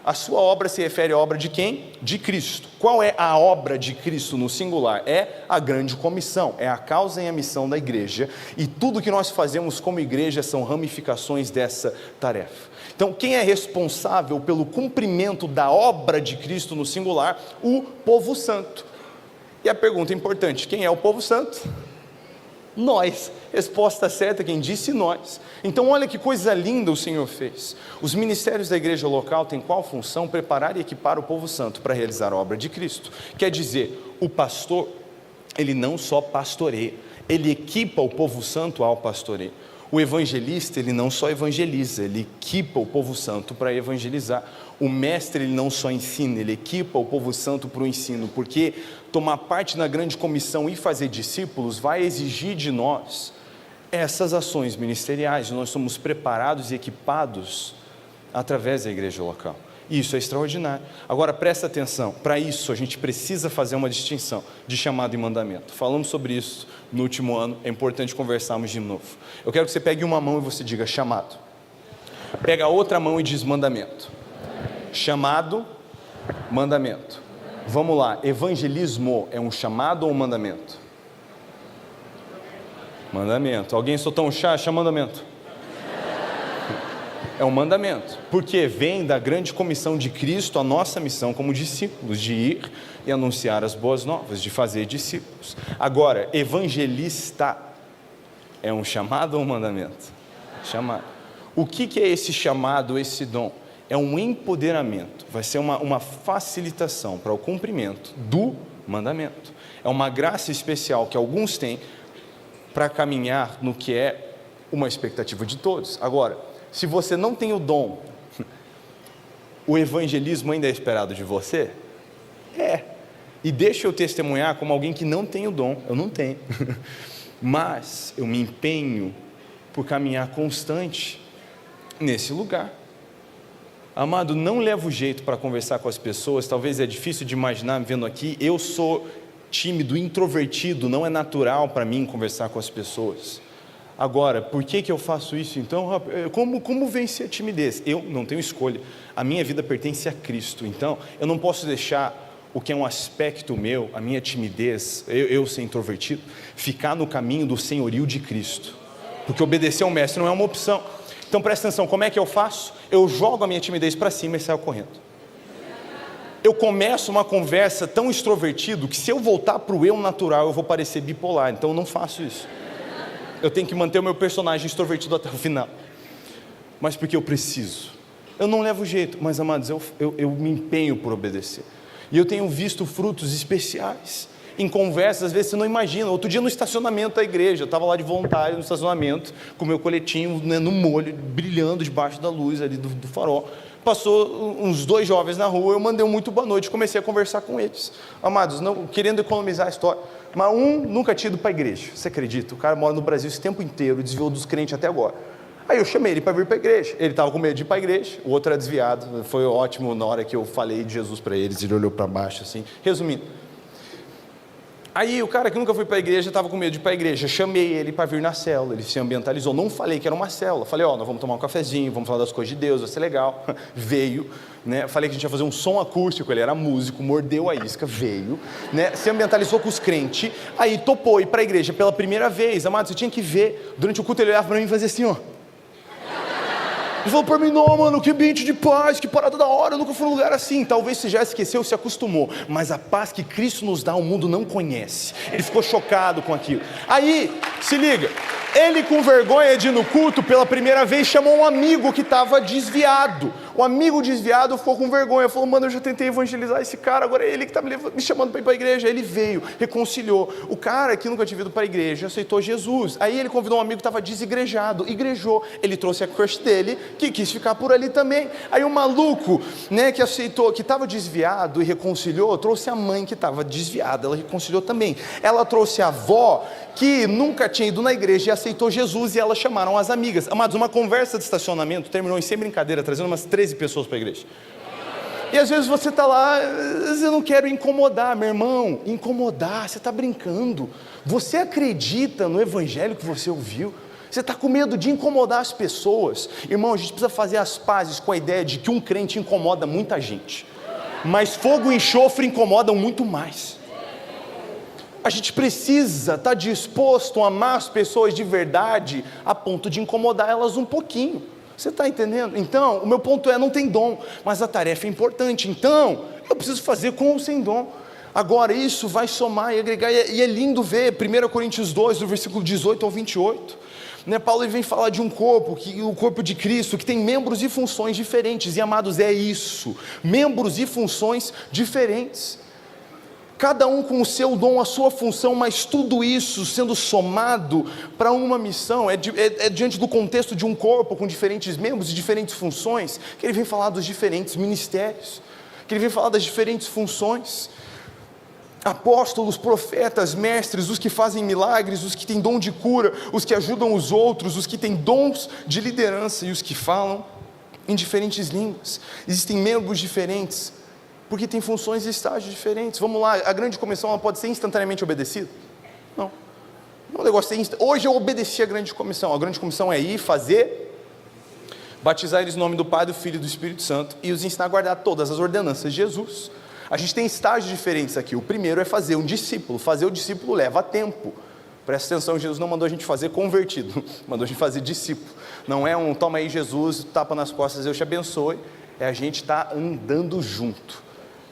A sua obra se refere à obra de quem? De Cristo. Qual é a obra de Cristo no singular? É a grande comissão, é a causa e a missão da igreja, e tudo que nós fazemos como igreja são ramificações dessa tarefa. Então, quem é responsável pelo cumprimento da obra de Cristo no singular? O povo santo. E a pergunta importante: quem é o povo santo? Nós. Resposta certa, quem disse? Nós. Então olha que coisa linda o Senhor fez. Os ministérios da igreja local têm qual função? Preparar e equipar o povo santo para realizar a obra de Cristo. Quer dizer, o pastor, ele não só pastoreia, ele equipa o povo santo ao pastoreio. O evangelista, ele não só evangeliza, ele equipa o povo santo para evangelizar. O mestre, ele não só ensina, ele equipa o povo santo para o ensino, porque tomar parte na grande comissão e fazer discípulos vai exigir de nós essas ações ministeriais. Nós somos preparados e equipados através da igreja local. Isso é extraordinário. Agora presta atenção, para isso a gente precisa fazer uma distinção de chamado e mandamento. Falamos sobre isso no último ano, é importante conversarmos de novo. Eu quero que você pegue uma mão e você diga chamado. Pega a outra mão e diz mandamento. Chamado, mandamento. Vamos lá, evangelismo é um chamado ou um mandamento? Mandamento. Alguém soltou um chá mandamento? É um mandamento, porque vem da grande comissão de Cristo, a nossa missão como discípulos, de ir e anunciar as boas novas, de fazer discípulos. Agora, evangelista é um chamado ou um mandamento? Chamado. O que é esse chamado, esse dom? É um empoderamento, vai ser uma facilitação para o cumprimento do mandamento. É uma graça especial que alguns têm para caminhar no que é uma expectativa de todos. Agora, se você não tem o dom, o evangelismo ainda é esperado de você? E deixa eu testemunhar como alguém que não tem o dom, eu não tenho, mas eu me empenho por caminhar constante nesse lugar. Amado, não levo jeito para conversar com as pessoas, talvez é difícil de imaginar me vendo aqui, eu sou tímido, introvertido, não é natural para mim conversar com as pessoas. Agora, por que eu faço isso então? Como vencer a timidez? Eu não tenho escolha, a minha vida pertence a Cristo, então eu não posso deixar o que é um aspecto meu, a minha timidez, eu ser introvertido, ficar no caminho do senhorio de Cristo, porque obedecer ao mestre não é uma opção. Então presta atenção, como é que eu faço? Eu jogo a minha timidez para cima e saio correndo. Eu começo uma conversa tão extrovertido que se eu voltar para o eu natural eu vou parecer bipolar, então eu não faço isso. Eu tenho que manter o meu personagem extrovertido até o final, mas porque eu preciso. Eu não levo jeito, mas amados, eu me empenho por obedecer. E eu tenho visto frutos especiais em conversas, às vezes você não imagina. Outro dia no estacionamento da igreja, eu estava lá de voluntário no estacionamento, com o meu coletinho, né, no molho, brilhando debaixo da luz ali do farol. Passou uns 2 jovens na rua, eu mandei um muito boa noite, comecei a conversar com eles. Amados, não querendo economizar a história, mas um nunca tinha ido para a igreja, você acredita? O cara mora no Brasil esse tempo inteiro, desviou dos crentes até agora. Aí eu chamei ele para vir para a igreja, ele estava com medo de ir para a igreja, o outro era desviado, foi ótimo na hora que eu falei de Jesus para eles, ele olhou para baixo assim, resumindo. Aí o cara que nunca foi para a igreja estava com medo de ir para a igreja, chamei ele para vir na célula, ele se ambientalizou, não falei que era uma célula, falei, nós vamos tomar um cafezinho, vamos falar das coisas de Deus, vai ser legal, veio, né? Falei que a gente ia fazer um som acústico, ele era músico, mordeu a isca, veio, né? Se ambientalizou com os crentes, aí topou ir para a igreja pela primeira vez. Amado, você tinha que ver, durante o culto ele olhava para mim e fazia assim, ó. Ele falou para mim, não mano, que ambiente de paz, que parada da hora, eu nunca fui num lugar assim. Talvez você já esqueceu, se acostumou, mas a paz que Cristo nos dá, o mundo não conhece. Ele ficou chocado com aquilo. Aí, se liga, ele com vergonha de ir no culto, pela primeira vez chamou um amigo que estava desviado. O amigo desviado ficou com vergonha, falou, mano, eu já tentei evangelizar esse cara, agora é ele que está me chamando para ir para a igreja. Aí ele veio, reconciliou. O cara que nunca tinha ido para a igreja aceitou Jesus. Aí ele convidou um amigo que estava desigrejado, igrejou. Ele trouxe a crush dele, que quis ficar por ali também. Aí o maluco, né, que aceitou, que estava desviado e reconciliou, trouxe a mãe que estava desviada, ela reconciliou também. Ela trouxe a avó, que nunca tinha ido na igreja e aceitou Jesus, e elas chamaram as amigas. Amados, uma conversa de estacionamento terminou em, sem brincadeira, trazendo umas 13 pessoas para a igreja. E às vezes você está lá, eu não quero incomodar, meu irmão. Incomodar, você está brincando. Você acredita no evangelho que você ouviu? Você está com medo de incomodar as pessoas. Irmão, a gente precisa fazer as pazes com a ideia de que um crente incomoda muita gente, mas fogo e enxofre incomodam muito mais. A gente precisa estar disposto a amar as pessoas de verdade, a ponto de incomodar elas um pouquinho. Você está entendendo? Então, o meu ponto é, não tem dom, mas a tarefa é importante. Então, eu preciso fazer com ou sem dom. Agora, isso vai somar e agregar, e é lindo ver, 1 Coríntios 2, do versículo 18 ao 28. Né, Paulo ele vem falar de um corpo, o corpo de Cristo, que tem membros e funções diferentes. E amados, é isso, membros e funções diferentes. Cada um com o seu dom, a sua função, mas tudo isso sendo somado para uma missão, é diante do contexto de um corpo com diferentes membros e diferentes funções, que ele vem falar dos diferentes ministérios, que ele vem falar das diferentes funções. Apóstolos, profetas, mestres, os que fazem milagres, os que têm dom de cura, os que ajudam os outros, os que têm dons de liderança e os que falam em diferentes línguas. Existem membros diferentes, porque tem funções e estágios diferentes. Vamos lá, a grande comissão ela pode ser instantaneamente obedecida? Não. Não é um negócio hoje eu obedeci a grande comissão. A grande comissão é ir, fazer, batizar eles no nome do Pai, do Filho e do Espírito Santo e os ensinar a guardar todas as ordenanças de Jesus. A gente tem estágios diferentes aqui. O primeiro é fazer um discípulo. Fazer o discípulo leva tempo. Presta atenção, Jesus não mandou a gente fazer convertido, mandou a gente fazer discípulo. Não é um toma aí Jesus, tapa nas costas, eu te abençoe. É a gente estar andando junto.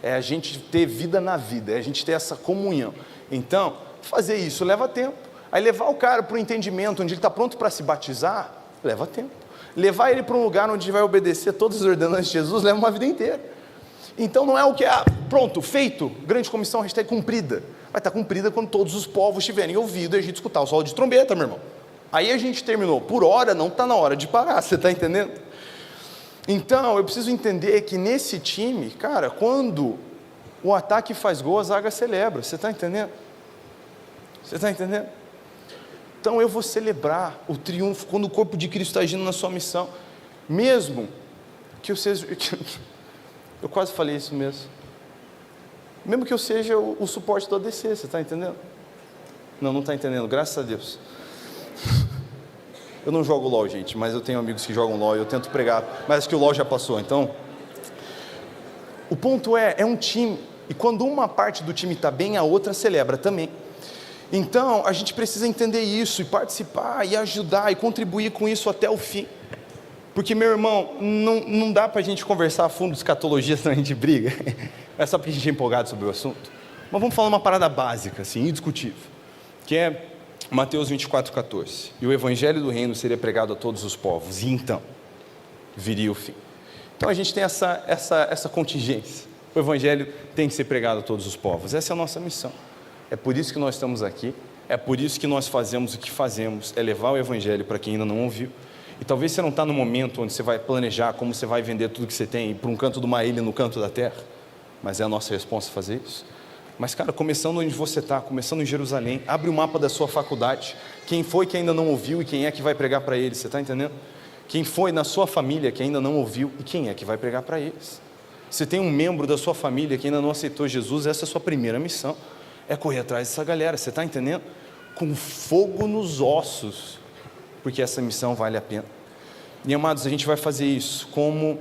É a gente ter vida na vida, é a gente ter essa comunhão. Então, fazer isso leva tempo. Aí levar o cara para o entendimento, onde ele está pronto para se batizar, leva tempo. Levar ele para um lugar onde ele vai obedecer todas as ordenanças de Jesus, leva uma vida inteira. Então não é o que é, pronto, feito, grande comissão, hashtag cumprida. Vai estar cumprida quando todos os povos tiverem ouvido e a gente escutar o solo de trombeta, meu irmão. Aí a gente terminou. Por hora, não está na hora de parar, você está entendendo? Então, eu preciso entender que nesse time, cara, quando O ataque faz gol, a zaga celebra. Você está entendendo? Você está entendendo? Então eu vou celebrar o triunfo quando o corpo de Cristo está agindo na sua missão. Mesmo que eu seja... Eu quase falei isso mesmo. Mesmo que eu seja o suporte do ADC, você está entendendo? Não está entendendo, graças a Deus. Eu não jogo LOL, gente, mas eu tenho amigos que jogam LOL e eu tento pregar, mas acho que o LOL já passou, então... O ponto é um time, e quando uma parte do time está bem, a outra celebra também. Então, a gente precisa entender isso, e participar, e ajudar, e contribuir com isso até o fim. Porque, meu irmão, não dá para a gente conversar a fundo de escatologia, senão a gente briga. É só porque a gente é empolgado sobre o assunto. Mas vamos falar uma parada básica, assim, indiscutível, que é Mateus 24:14. E o evangelho do reino seria pregado a todos os povos, e então viria o fim. Então a gente tem essa contingência. O evangelho tem que ser pregado a todos os povos. Essa é a nossa missão. É por isso que nós estamos aqui. É por isso que nós fazemos o que fazemos. É levar o evangelho para quem ainda não ouviu. E talvez você não está no momento onde você vai planejar como você vai vender tudo que você tem para um canto de uma ilha no canto da terra. Mas é a nossa resposta fazer isso. Mas, cara, começando onde você está, começando em Jerusalém, abre o mapa da sua faculdade. Quem foi que ainda não ouviu e quem é que vai pregar para eles? Você está entendendo? Quem foi na sua família que ainda não ouviu e quem é que vai pregar para eles? Você tem um membro da sua família que ainda não aceitou Jesus, essa é a sua primeira missão. É correr atrás dessa galera, você está entendendo? Com fogo nos ossos, porque essa missão vale a pena. E amados, a gente vai fazer isso como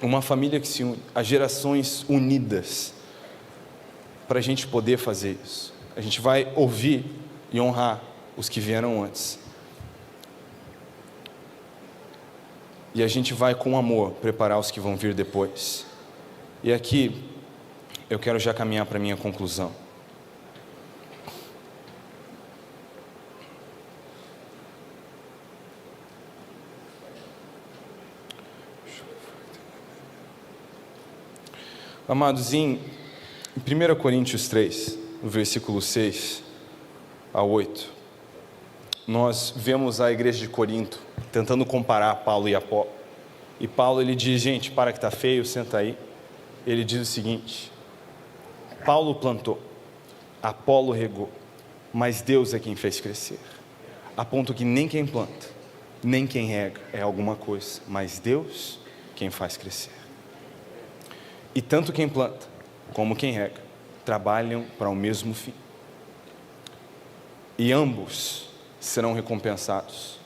uma família que se une, as gerações unidas, para a gente poder fazer isso. A gente vai ouvir e honrar os que vieram antes. E a gente vai com amor preparar os que vão vir depois. E aqui eu quero já caminhar para a minha conclusão. Amados, em 1 Coríntios 3, no versículo 6 a 8, nós vemos a igreja de Corinto tentando comparar Paulo e Apolo. E Paulo, ele diz, gente, para que está feio, senta aí. Ele diz o seguinte: Paulo plantou, Apolo regou, mas Deus é quem fez crescer. A ponto que nem quem planta, nem quem rega é alguma coisa, mas Deus quem faz crescer. E tanto quem planta como quem rega trabalham para o mesmo fim. E ambos serão recompensados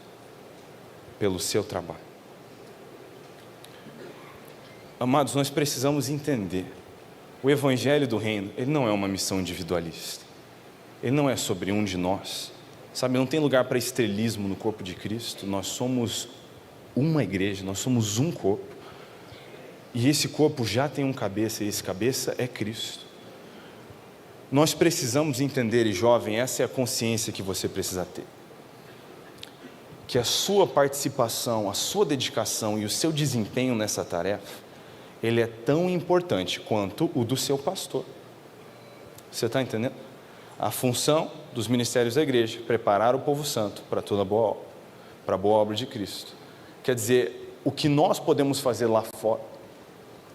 pelo seu trabalho. Amados, nós precisamos entender, o evangelho do reino, ele não é uma missão individualista. Ele não é sobre um de nós. Sabe, não tem lugar para estrelismo no corpo de Cristo. Nós somos uma igreja, nós somos um corpo. E esse corpo já tem um cabeça, e esse cabeça é Cristo. Nós precisamos entender, e jovem, essa é a consciência que você precisa ter. Que a sua participação, a sua dedicação e o seu desempenho nessa tarefa, ele é tão importante quanto o do seu pastor. Você está entendendo? A função dos ministérios da igreja, preparar o povo santo para toda boa obra, para a boa obra de Cristo. Quer dizer, o que nós podemos fazer lá fora,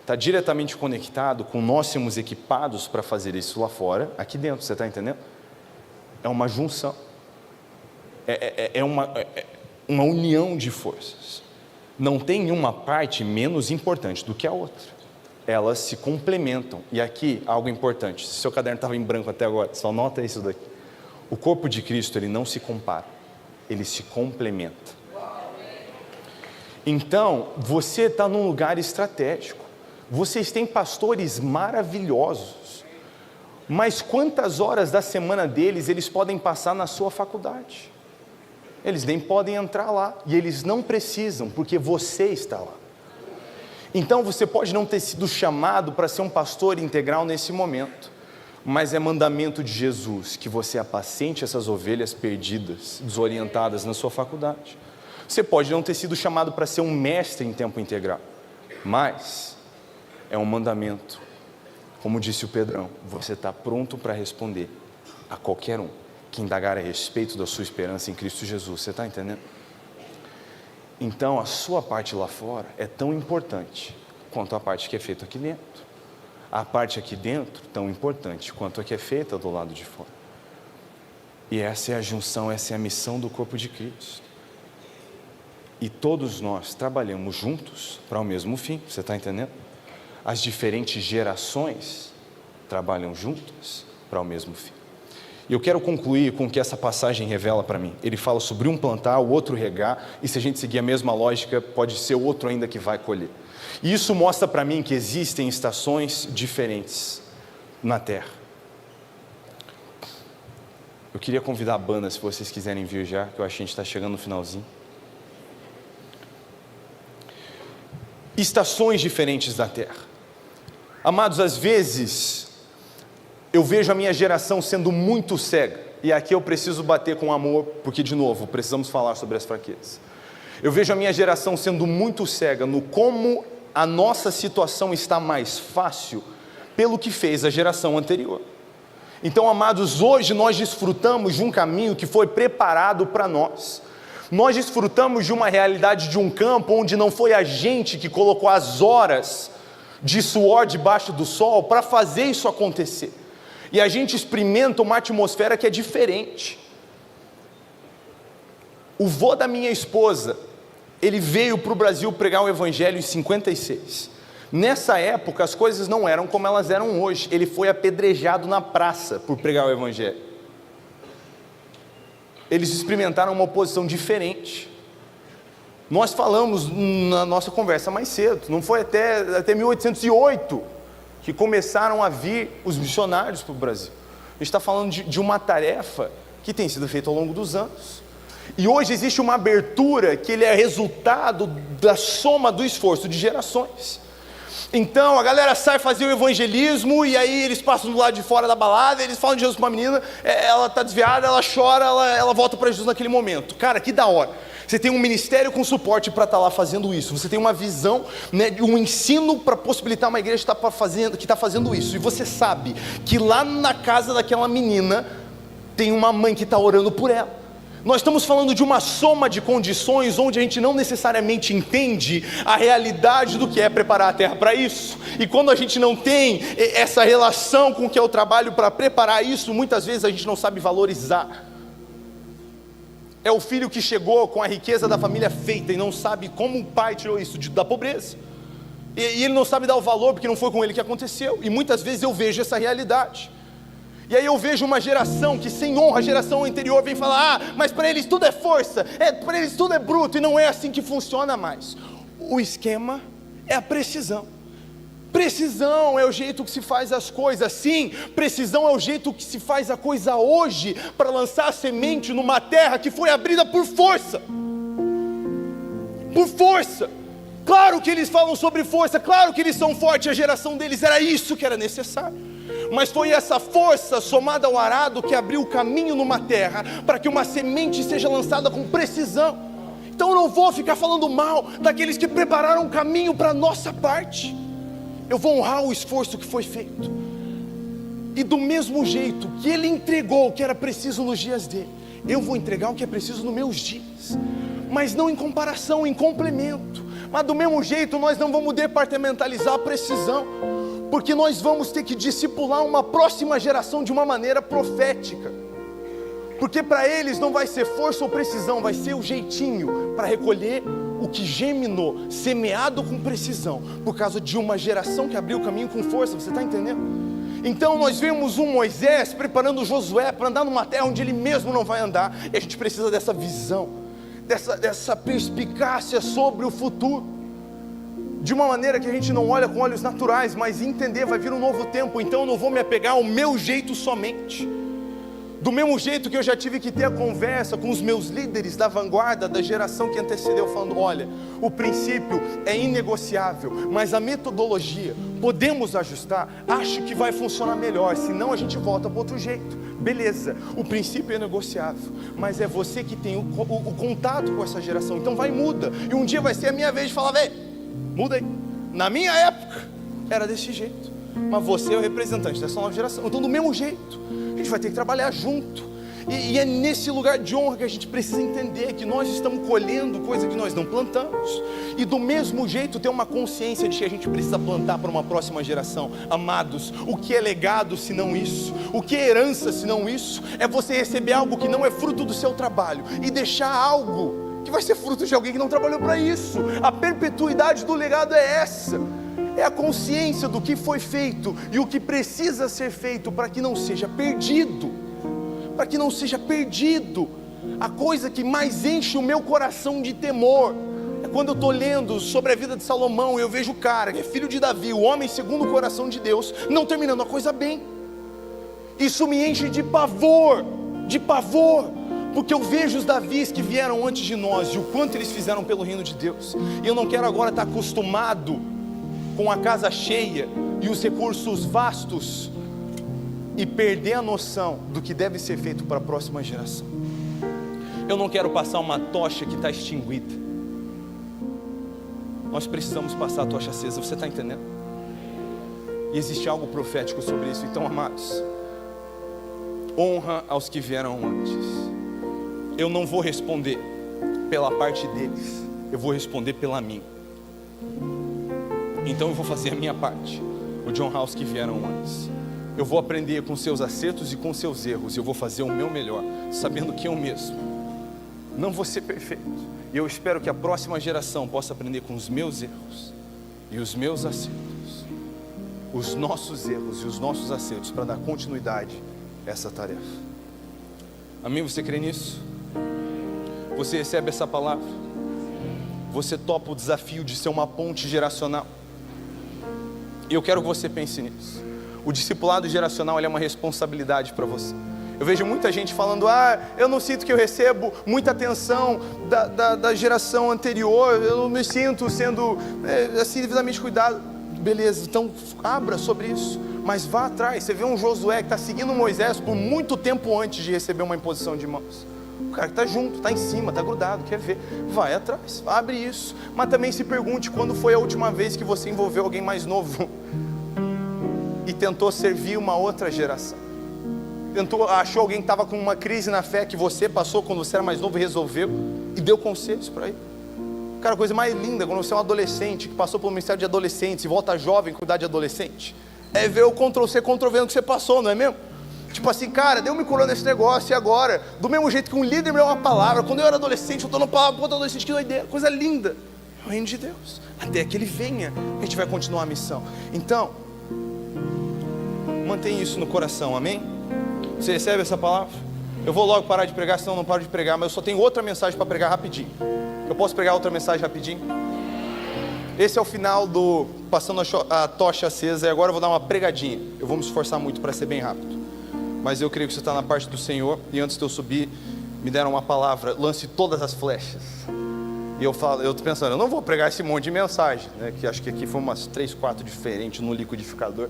está diretamente conectado com nós sermos equipados para fazer isso lá fora, aqui dentro, você está entendendo? É uma junção, é uma união de forças. Não tem uma parte menos importante do que a outra, elas se complementam. E aqui, algo importante, se seu caderno estava em branco até agora, só nota isso daqui. O corpo de Cristo, ele não se compara, ele se complementa. Então, você está num lugar estratégico. Vocês têm pastores maravilhosos, mas quantas horas da semana deles eles podem passar na sua faculdade? Eles nem podem entrar lá, e eles não precisam, porque você está lá. Então você pode não ter sido chamado para ser um pastor integral nesse momento, mas é mandamento de Jesus que você apacente essas ovelhas perdidas, desorientadas na sua faculdade. Você pode não ter sido chamado para ser um mestre em tempo integral, mas é um mandamento. Como disse o Pedrão, você está pronto para responder a qualquer um que indagar a respeito da sua esperança em Cristo Jesus. Você está entendendo? Então a sua parte lá fora é tão importante quanto a parte que é feita aqui dentro. a parte aqui dentro tão importante quanto a que é feita do lado de fora. E essa é a junção, essa é a missão do corpo de Cristo. E todos nós trabalhamos juntos para o mesmo fim, você está entendendo? As diferentes gerações trabalham juntas para o mesmo fim. E eu quero concluir com o que essa passagem revela para mim. Ele fala sobre um plantar, o outro regar, e se a gente seguir a mesma lógica, pode ser o outro ainda que vai colher. E isso mostra para mim que existem estações diferentes na terra. Eu queria convidar a banda, se vocês quiserem vir já, que eu acho que a gente está chegando no finalzinho. Estações diferentes da terra. Amados, às vezes eu vejo a minha geração sendo muito cega, e aqui eu preciso bater com amor, porque de novo, precisamos falar sobre as fraquezas. Eu vejo a minha geração sendo muito cega no como a nossa situação está mais fácil pelo que fez a geração anterior. Então, amados, hoje nós desfrutamos de um caminho que foi preparado para nós. Nós desfrutamos de uma realidade de um campo onde não foi a gente que colocou as horas de suor debaixo do sol para fazer isso acontecer. E a gente experimenta uma atmosfera que é diferente. O vô da minha esposa, ele veio para o Brasil pregar o evangelho em 56. Nessa época as coisas não eram como elas eram hoje. Ele foi apedrejado na praça por pregar o evangelho. Eles experimentaram uma oposição diferente. Nós falamos na nossa conversa mais cedo, não foi até 1808 que começaram a vir os missionários para o Brasil. A gente está falando de uma tarefa que tem sido feita ao longo dos anos. E hoje existe uma abertura que ele é resultado da soma do esforço de gerações. Então a galera sai fazer o evangelismo, e aí eles passam do lado de fora da balada, eles falam de Jesus para uma menina, ela está desviada, ela chora, ela volta para Jesus naquele momento. Cara, que da hora. Você tem um ministério com suporte para estar lá fazendo isso. Você tem uma visão, né, um ensino para possibilitar uma igreja que está fazendo isso. E você sabe que lá na casa daquela menina tem uma mãe que está orando por ela. Nós estamos falando de uma soma de condições onde a gente não necessariamente entende a realidade do que é preparar a terra para isso. E quando a gente não tem essa relação com o que é o trabalho para preparar isso, muitas vezes a gente não sabe valorizar. É o filho que chegou com a riqueza da família feita e não sabe como o pai tirou isso da pobreza. E ele não sabe dar o valor porque não foi com ele que aconteceu. E muitas vezes eu vejo essa realidade. E aí eu vejo uma geração que sem honra, a geração anterior vem falar: mas para eles tudo é força, para eles tudo é bruto, e não é assim que funciona mais. O esquema é a precisão. Precisão é o jeito que se faz as coisas. Sim, precisão é o jeito que se faz a coisa hoje, para lançar a semente numa terra que foi abrida por força. Por força. Claro que eles falam sobre força, claro que eles são fortes, a geração deles era isso que era necessário. Mas foi essa força somada ao arado que abriu o caminho numa terra para que uma semente seja lançada com precisão. Então eu não vou ficar falando mal daqueles que prepararam o caminho para a nossa parte. Eu vou honrar o esforço que foi feito. E do mesmo jeito que ele entregou o que era preciso nos dias dele, eu vou entregar o que é preciso nos meus dias. Mas não em comparação, em complemento. Mas do mesmo jeito nós não vamos departamentalizar a precisão, porque nós vamos ter que discipular uma próxima geração de uma maneira profética. Porque para eles não vai ser força ou precisão, vai ser o jeitinho para recolher o que germinou, semeado com precisão, por causa de uma geração que abriu o caminho com força. Você está entendendo? Então nós vemos um Moisés preparando Josué para andar numa terra onde ele mesmo não vai andar. E a gente precisa dessa visão, dessa perspicácia sobre o futuro, de uma maneira que a gente não olha com olhos naturais, mas entender, vai vir um novo tempo. Então eu não vou me apegar ao meu jeito somente. Do mesmo jeito que eu já tive que ter a conversa com os meus líderes da vanguarda, da geração que antecedeu, falando: olha, o princípio é inegociável, mas a metodologia podemos ajustar, acho que vai funcionar melhor, senão a gente volta para outro jeito. Beleza, o princípio é negociável, mas é você que tem o contato com essa geração, então vai e muda. E um dia vai ser a minha vez de falar: vem, muda aí. Na minha época era desse jeito, mas você é o representante dessa nova geração. Então do mesmo jeito a gente vai ter que trabalhar junto. E é nesse lugar de honra que a gente precisa entender que nós estamos colhendo coisa que nós não plantamos. E do mesmo jeito ter uma consciência de que a gente precisa plantar para uma próxima geração. Amados, o que é legado se não isso? O que é herança se não isso? É você receber algo que não é fruto do seu trabalho e deixar algo que vai ser fruto de alguém que não trabalhou para isso. A perpetuidade do legado é essa. É a consciência do que foi feito e o que precisa ser feito para que não seja perdido. Para que não seja perdido. A coisa que mais enche o meu coração de temor é quando eu estou lendo sobre a vida de Salomão e eu vejo o cara que é filho de Davi, o homem segundo o coração de Deus, não terminando a coisa bem. Isso me enche de pavor, porque eu vejo os Davis que vieram antes de nós e o quanto eles fizeram pelo reino de Deus. E eu não quero agora estar acostumado com a casa cheia e os recursos vastos e perder a noção do que deve ser feito para a próxima geração. Eu não quero passar uma tocha que está extinguida. Nós precisamos passar a tocha acesa, você está entendendo? E existe algo profético sobre isso. Então, amados, honra aos que vieram antes. Eu não vou responder pela parte deles, eu vou responder pela minha. Então eu vou fazer a minha parte, o de honrar os que vieram antes. Eu vou aprender com seus acertos e com seus erros. Eu vou fazer o meu melhor, sabendo que eu mesmo não vou ser perfeito. E eu espero que a próxima geração possa aprender com os meus erros e os meus acertos, os nossos erros e os nossos acertos, para dar continuidade a essa tarefa. Amém? Você crê nisso? Você recebe essa palavra? Você topa o desafio de ser uma ponte geracional? E eu quero que você pense nisso. O discipulado geracional é uma responsabilidade para você. Eu vejo muita gente falando: eu não sinto que eu recebo muita atenção da geração anterior, eu não me sinto sendo assim devidamente cuidado. Beleza, então abra sobre isso, mas vá atrás. Você vê um Josué que está seguindo Moisés por muito tempo antes de receber uma imposição de mãos. O cara que está junto, está em cima, está grudado, quer ver, vai atrás, abre isso. Mas também se pergunte quando foi a última vez que você envolveu alguém mais novo e tentou servir uma outra geração. Achou alguém que estava com uma crise na fé que você passou quando você era mais novo e resolveu e deu conselhos para ele. Cara, a coisa mais linda quando você é um adolescente que passou pelo ministério de adolescentes e volta jovem cuidar de adolescente, é ver o Ctrl-C, Ctrl-V no que você passou, não é mesmo? Tipo assim, cara, Deus me curou nesse negócio e agora, do mesmo jeito que um líder me deu uma palavra, quando eu era adolescente, eu estou no palavra para outro adolescente, que doideira, coisa linda. É o reino de Deus, até que ele venha, a gente vai continuar a missão. Então, mantenha isso no coração, amém? Você recebe essa palavra? Eu vou logo parar de pregar, senão eu não paro de pregar, mas eu só tenho outra mensagem para pregar rapidinho. Eu posso pregar outra mensagem rapidinho? Esse é o final do Passando a Tocha Acesa, e agora eu vou dar uma pregadinha. Eu vou me esforçar muito para ser bem rápido, mas eu creio que você está na parte do Senhor. E antes de eu subir, me deram uma palavra: lance todas as flechas. E eu estou pensando, eu não vou pregar esse monte de mensagem, né? Que acho que aqui foi umas 3, 4 diferentes no liquidificador.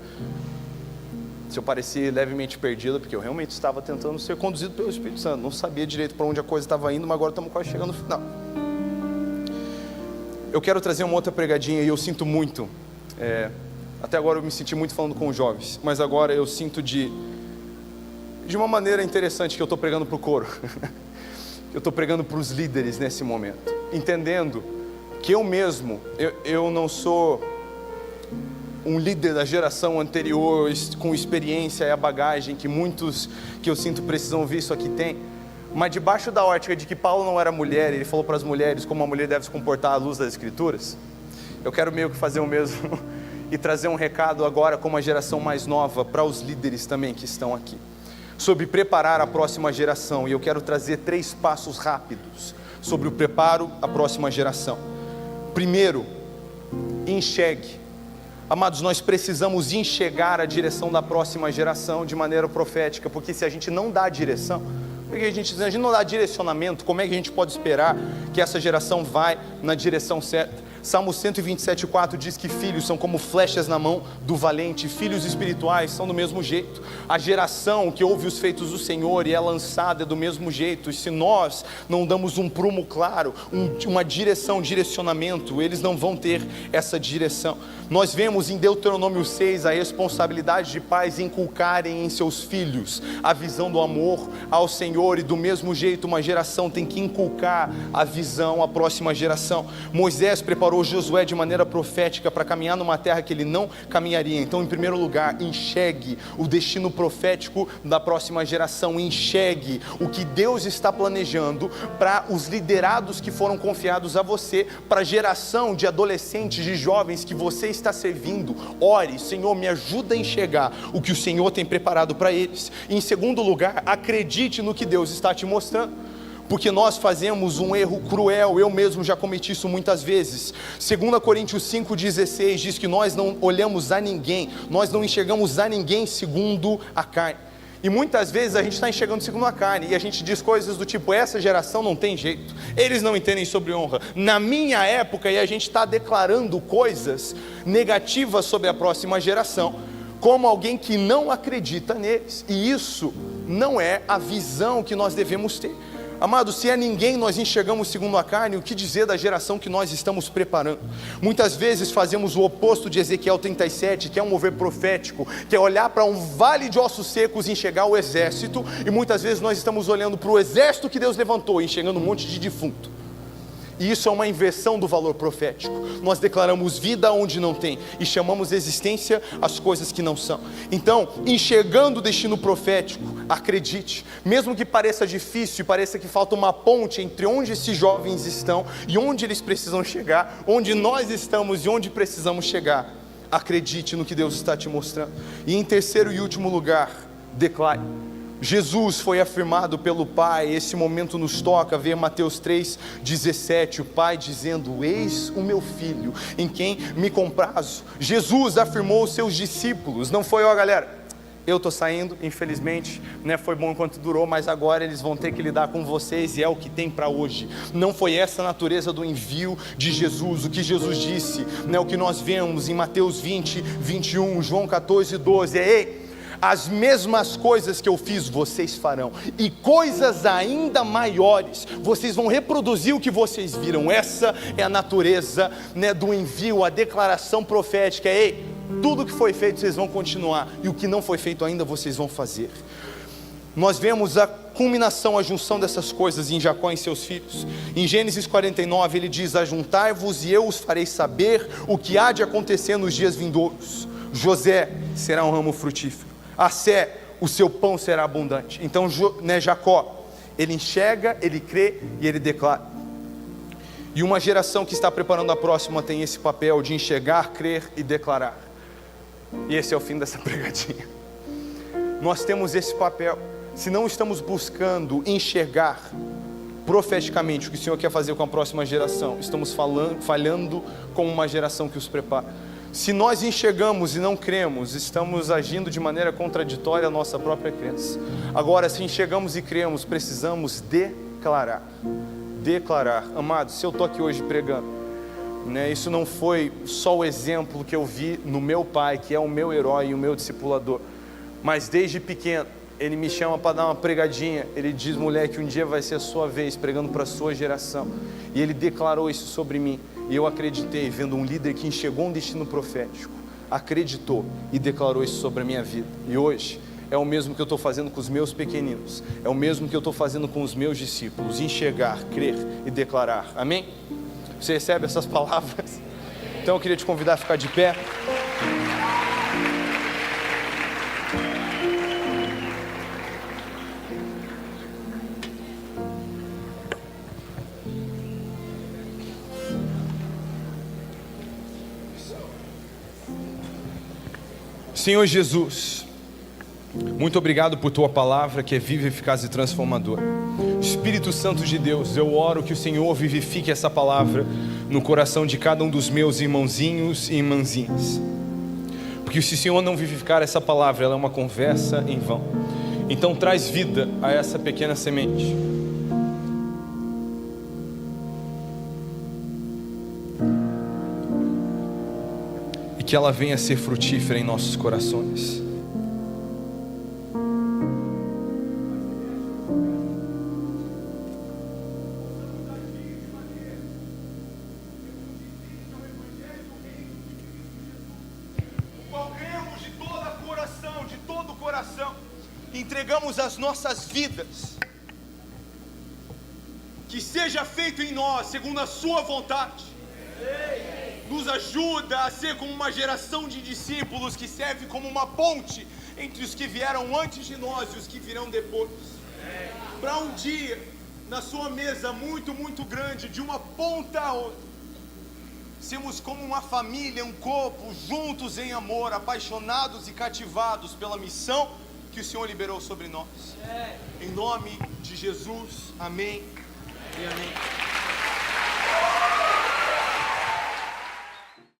Se eu parecia levemente perdido, porque eu realmente estava tentando ser conduzido pelo Espírito Santo, não sabia direito para onde a coisa estava indo, mas agora estamos quase chegando no final. Eu quero trazer uma outra pregadinha e eu sinto muito, até agora eu me senti muito falando com os jovens, mas agora eu sinto de uma maneira interessante que eu estou pregando para o coro. Eu estou pregando para os líderes nesse momento, entendendo que eu mesmo, eu não sou um líder da geração anterior com experiência e a bagagem que muitos que eu sinto precisam ouvir isso aqui tem, mas debaixo da ótica de que Paulo não era mulher, ele falou para as mulheres como a mulher deve se comportar à luz das Escrituras. Eu quero meio que fazer o mesmo e trazer um recado agora como a geração mais nova para os líderes também que estão aqui, sobre preparar a próxima geração. E eu quero trazer 3 passos rápidos sobre o preparo à próxima geração. Primeiro, enxergue. Amados, nós precisamos enxergar a direção da próxima geração de maneira profética, porque se a gente não dá direção, porque a gente não dá direcionamento, como é que a gente pode esperar que essa geração vai na direção certa? Salmo 127:4 diz que filhos são como flechas na mão do valente. Filhos espirituais são do mesmo jeito. A geração que ouve os feitos do Senhor e é lançada é do mesmo jeito. E se nós não damos um prumo claro, uma direção, direcionamento, eles não vão ter essa direção. Nós vemos em Deuteronômio 6 a responsabilidade de pais inculcarem em seus filhos a visão do amor ao Senhor, e do mesmo jeito uma geração tem que inculcar a visão à próxima geração. Moisés preparou Josué de maneira profética para caminhar numa terra que ele não caminharia. Então, em primeiro lugar, enxergue o destino profético da próxima geração, enxergue o que Deus está planejando para os liderados que foram confiados a você, para a geração de adolescentes, de jovens que você está servindo. Ore: Senhor, me ajuda a enxergar o que o Senhor tem preparado para eles. E, em segundo lugar, acredite no que Deus está te mostrando, porque nós fazemos um erro cruel. Eu mesmo já cometi isso muitas vezes. 2 Coríntios 5,16 diz que nós não olhamos a ninguém, nós não enxergamos a ninguém segundo a carne. E muitas vezes a gente está enxergando segundo a carne, e a gente diz coisas do tipo: essa geração não tem jeito, eles não entendem sobre honra, na minha época, e a gente está declarando coisas negativas sobre a próxima geração, como alguém que não acredita neles. E isso não é a visão que nós devemos ter. Amados, se a ninguém nós enxergamos segundo a carne, o que dizer da geração que nós estamos preparando? Muitas vezes fazemos o oposto de Ezequiel 37, que é um mover profético, que é olhar para um vale de ossos secos e enxergar o exército, e muitas vezes nós estamos olhando para o exército que Deus levantou e enxergando um monte de defunto. E isso é uma inversão do valor profético. Nós declaramos vida onde não tem e chamamos existência as coisas que não são. Então, enxergando o destino profético, acredite, mesmo que pareça difícil e pareça que falta uma ponte entre onde esses jovens estão e onde eles precisam chegar, onde nós estamos e onde precisamos chegar, acredite no que Deus está te mostrando. E em terceiro e último lugar, declare. Jesus foi afirmado pelo Pai. Esse momento nos toca ver Mateus 3,17, o Pai dizendo: eis o meu filho, em quem me comprazo. Jesus afirmou aos seus discípulos, não foi: ó galera, eu estou saindo, infelizmente, né, foi bom enquanto durou, mas agora eles vão ter que lidar com vocês, e é o que tem para hoje. Não foi essa a natureza do envio de Jesus. O que Jesus disse, né, o que nós vemos em Mateus 20, 21, João 14, 12, é: ei, as mesmas coisas que eu fiz vocês farão, e coisas ainda maiores. Vocês vão reproduzir o que vocês viram. Essa é a natureza, né, do envio, a declaração profética. Ei, tudo que foi feito vocês vão continuar, e o que não foi feito ainda vocês vão fazer. Nós vemos a culminação, a junção dessas coisas em Jacó e seus filhos. Em Gênesis 49 ele diz: ajuntai-vos e eu os farei saber o que há de acontecer nos dias vindouros. José será um ramo frutífero, Assé, o seu pão será abundante. Então, né, Jacó, ele enxerga, ele crê e ele declara. E uma geração que está preparando a próxima tem esse papel de enxergar, crer e declarar. E esse é o fim dessa pregadinha. Nós temos esse papel. Se não estamos buscando enxergar profeticamente o que o Senhor quer fazer com a próxima geração, estamos falhando com uma geração que os prepara. Se nós enxergamos e não cremos, estamos agindo de maneira contraditória à nossa própria crença. Agora, se enxergamos e cremos, precisamos declarar. Declarar. Amados, se eu estou aqui hoje pregando, né, isso não foi só o exemplo que eu vi no meu pai, que é o meu herói e o meu discipulador, mas desde pequeno ele me chama para dar uma pregadinha. Ele diz: moleque, um dia vai ser a sua vez, pregando para a sua geração. E ele declarou isso sobre mim, e eu acreditei, vendo um líder que enxergou um destino profético, acreditou e declarou isso sobre a minha vida. E hoje é o mesmo que eu estou fazendo com os meus pequeninos, é o mesmo que eu estou fazendo com os meus discípulos: enxergar, crer e declarar. Amém? Você recebe essas palavras? Então eu queria te convidar a ficar de pé. Senhor Jesus, muito obrigado por Tua palavra, que é viva, eficaz e transformadora. Espírito Santo de Deus, eu oro que o Senhor vivifique essa palavra no coração de cada um dos meus irmãozinhos e irmãzinhas, porque se o Senhor não vivificar essa palavra, ela é uma conversa em vão. Então traz vida a essa pequena semente. que ela venha a ser frutífera em nossos corações. Entregamos as nossas vidas, que seja feito em nós segundo a sua vontade. Nos ajuda a ser como uma geração de discípulos que serve como uma ponte entre os que vieram antes de nós e os que virão depois, para um dia na sua mesa muito, muito grande, de uma ponta a outra, sermos como uma família, um corpo, juntos em amor, apaixonados e cativados pela missão que o Senhor liberou sobre nós. Em nome de Jesus, amém e amém.